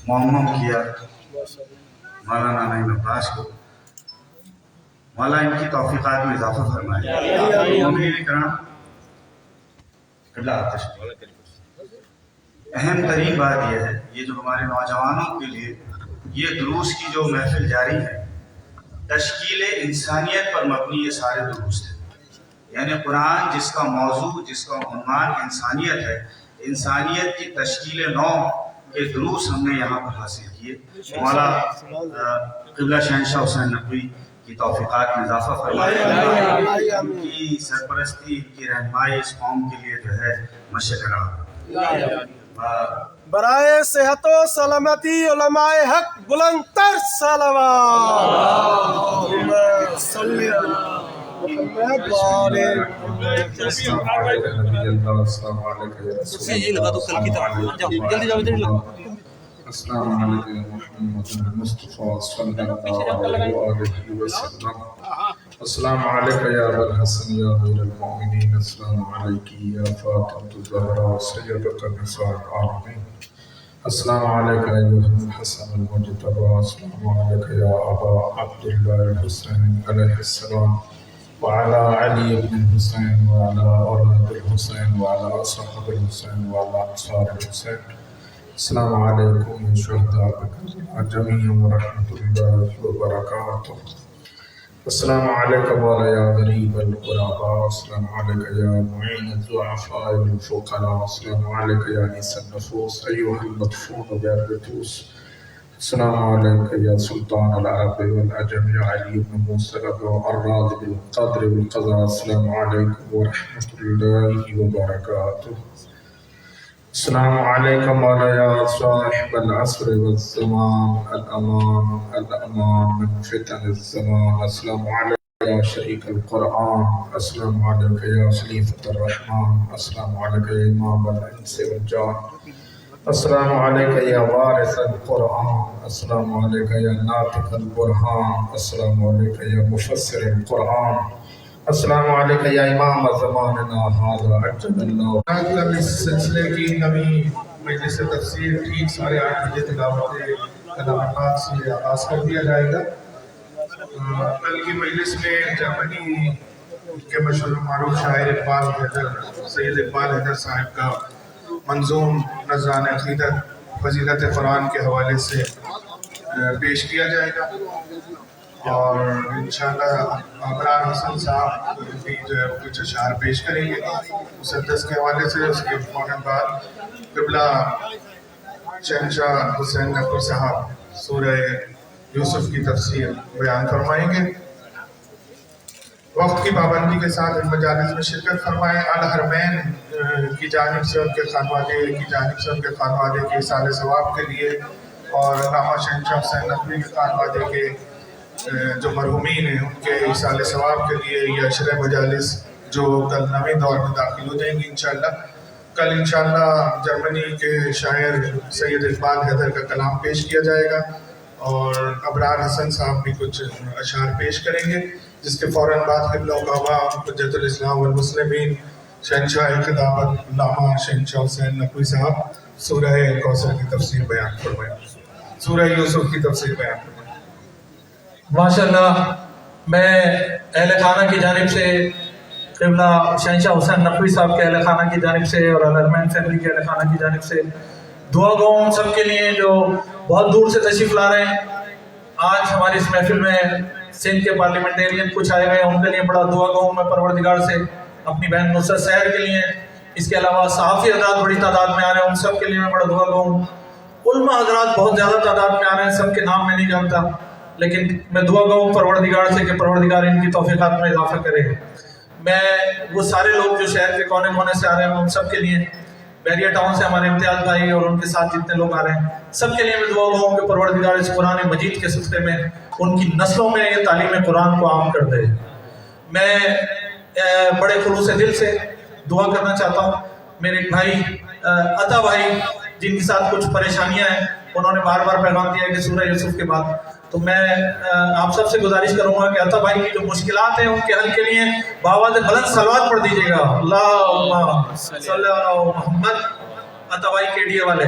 معمم کیا مولانا نعیم عباس کو. مولا ان کی توفیقات میں اضافہ فرمائے. مومنین کرام، قبلہ اہم ترین بات یہ ہے، یہ جو ہمارے نوجوانوں کے لیے یہ دروس کی جو محفل جاری ہے، تشکیل انسانیت پر مبنی یہ سارے دروس ہیں. یعنی قرآن جس کا موضوع، جس کا عنوان انسانیت ہے، انسانیت کی تشکیل نو کے دروس ہم نے یہاں پر حاصل کیے. مولا قبلہ شہنشاہ حسین نقوی کی توفیقات میں اضافہ فرمائے. ان کی سرپرستی، ان کی رہنمائی اس قوم کے لیے جو ہے مشعل راہ. برائے صحت و سلامتی علماء حق بلند تر صلوات. صلی اللہ محمد و آل السلام علیکم محمد المصطفى صلی اللہ علیہ وسلم. السلام علیکم یا ابا الحسن یا امیر المؤمنین. السلام علیکم یا فاطمۃ الزہراء سیدۃ النساء العالمین. السلام علیکم ایھا الحسن المجتبی. السلام علیکم یا ابا عبداللہ الحسین علیہ السلام وعلى علي بن الحسين وعلى أولاد الحسين وعلى أصحاب الحسين وعلى أنصار الحسين. السلام عليكم يا شهداء جميعا ورحمة الله وبركاته. السلام علیکم یا غریب الغرباء، السلام علیکم یا معین الضعفاء والفقراء، السلام علیکم یا انیس النفوس ایها المدفون بالرتوس، السلام علیکم یا سلطان العرب والعجم یا علی بن موسیٰ الراضی بالقدر والقضاء، السلام علیکم ورحمۃ اللہ وبرکاتہ. السلام علیکم یا صاحب العصر والزمان، الامان الامان من فتن الزمان، السلام علیکم یا شریک القرآن، السلام علیکم یا خلیفۃ الرحمن، السلام علیکم یا امام الانس والجان، السلام علیکم یا وارث القرآن، السلام علیکم یا ناطق البرہان، السلام علیکم یا مفسر القرآن، السلام علیکم یا امام زماننا ھذا عجل اللہ. آج کل اس سلسلے کی نئی مجلس تفسیر ٹھیک 8:30 بجے تلاوت کلام پاک سے آغاز کر دیا جائے گا. کل کی مجلس میں جرمنی کے مشہور معروف شاعر اقبال حیدر، سید اقبال حیدر صاحب کا منظوم نذران عقیدت فضیلت قرآن کے حوالے سے پیش کیا جائے گا، اور انشاءاللہ ابرار حسن صاحب بھی جو ہے کچھ اشعار پیش کریں گے مسدس کے حوالے سے. اس کے فوراً بعد قبلہ شہنشاہ حسین نقوی صاحب سورہ یوسف کی تفسیر بیان فرمائیں گے. وقت کی پابندی کے ساتھ ان مجالس میں شرکت فرمائیں. الحرمین کی جانب سے ان کے خانوادے کے اصال ثواب کے لیے، اور علامہ شہنشاہ حسین نقوی کے خانوادے کے جو مرحومین ہیں ان کے اصال ثواب کے لیے یہ عشرہ مجالس جو کل نویں دور میں داخل ہو جائیں گی انشاءاللہ. کل انشاءاللہ جرمنی کے شاعر سید اقبال حیدر کا کلام پیش کیا جائے گا، اور ابرار حسن صاحب بھی کچھ اشعار پیش کریں گے، جس کے فوراً بعد قبلہ کعبہ حجت الاسلام والمسلمین شہنشاہ خطابت علامہ شہنشاہ حسین نقوی صاحب سورہ کوثر کی تفسیر بیان فرمائیں، سورہ یوسف کی تفسیر بیان فرمائیں. ماشاءاللہ میں اہل خانہ کی جانب سے، قبلہ شہنشاہ حسین نقوی صاحب کے اہل خانہ کی جانب سے اور الحرمین فیملی کے اہل خانہ کی جانب سے دعا گو ان سب کے لیے جو بہت دور سے تشریف لا رہے ہیں. آج ہماری اس محفل میں سندھ کے پارلیمنٹیرین کچھ آئے ہوئے ہیں، ان کے لیے بڑا دعا گو میں پروردگار سے. اپنی بہن نصرت سحر کے لیے، اس کے علاوہ صحافی حضرات بڑی تعداد میں آ رہے ہیں، ان سب کے لیے میں بڑا دعا گو ہوں. علماء حضرات بہت زیادہ تعداد میں آ رہے ہیں، سب کے نام میں نہیں جانتا، لیکن میں دعا گاؤں پروردگار سے کہ پروردگار ان کی توفیقات میں اضافہ کرے. میں وہ سارے لوگ جو شہر کے کونے کونے سے آ رہے ہیں ان سب کے لیے، بیریا ٹاؤن سے ہمارے امتیاز بھائی اور ان کے ساتھ جتنے لوگ آ رہے ہیں سب کے لیے میں دعا گاؤں کہ پروردگار اس قرآن مجید کے سلسلے میں ان کی نسلوں میں یہ تعلیم قرآن کو عام کر دے. میں بڑے خلوص دل سے دعا کرنا چاہتا ہوں. میرے ایک بھائی عطا بھائی جن کے ساتھ کچھ پریشانیاں ہیں، انہوں نے بار بار پیغام دیا کہ سورہ یوسف کے بعد، تو میں آپ سب سے گزارش کروں گا کہ عطا بھائی کی جو مشکلات ہیں ان کے حل کے لیے بآواز بلند صلوات پڑھ دیجیے گا. اللہم صلی علی محمد. عطا بھائی KDA والے،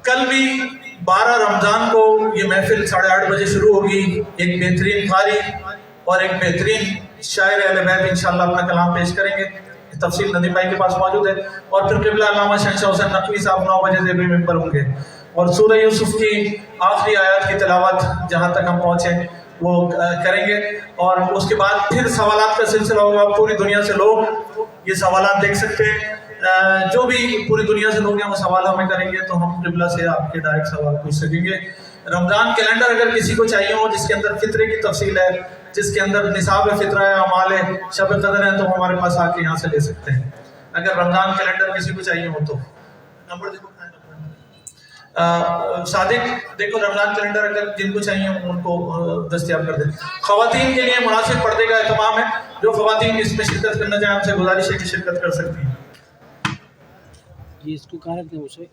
کل بھی 12 رمضان کو یہ محفل 8:30 بجے شروع ہوگی. ایک بہترین قاری اور ایک بہترین شاعر اہل بیت انشاءاللہ اپنا کلام پیش کریں گے. تفصیل ندیم بھائی کے پاس موجود ہے. اور پھر قبلہ علامہ شہنشاہ حسین نقوی صاحب 9 بجے زیب منبر ہوں گے، اور سورہ یوسف کی آخری آیات کی تلاوت جہاں تک ہم پہنچے وہ کریں گے. اور اس کے بعد پھر سوالات کا سلسلہ ہوگا. پوری دنیا سے لوگ یہ سوالات دیکھ سکتے ہیں، جو بھی پوری دنیا سے لوگ ہیں وہ سوال ہمیں کریں گے تو ہم قبلہ سے آپ کے ڈائریکٹ سوال پوچھ سکیں گے. رمضان کیلنڈر اگر کسی کو چاہیے ہو جس کے اندر فطرے کی تفصیل ہے، جس کے اندر نصاب فطرہ ہے، اعمال ہے، شب قدر ہے، تو ہمارے پاس آ کے یہاں سے لے سکتے ہیں. اگر رمضان کیلنڈر کسی کو چاہیے ہو تو نمبر دیکھو. صادق دیکھو رمضان کیلنڈر اگر جن کو چاہیے ان کو دستیاب کر دیں. خواتین کے لیے مناسب پردے کا اہتمام ہے. جو خواتین اس میں شرکت کرنا چاہیں ہم سے گزارش ہے کہ شرکت کر سکتی ہیں. یہ اس کو کہاں رکھتے ہیں اسے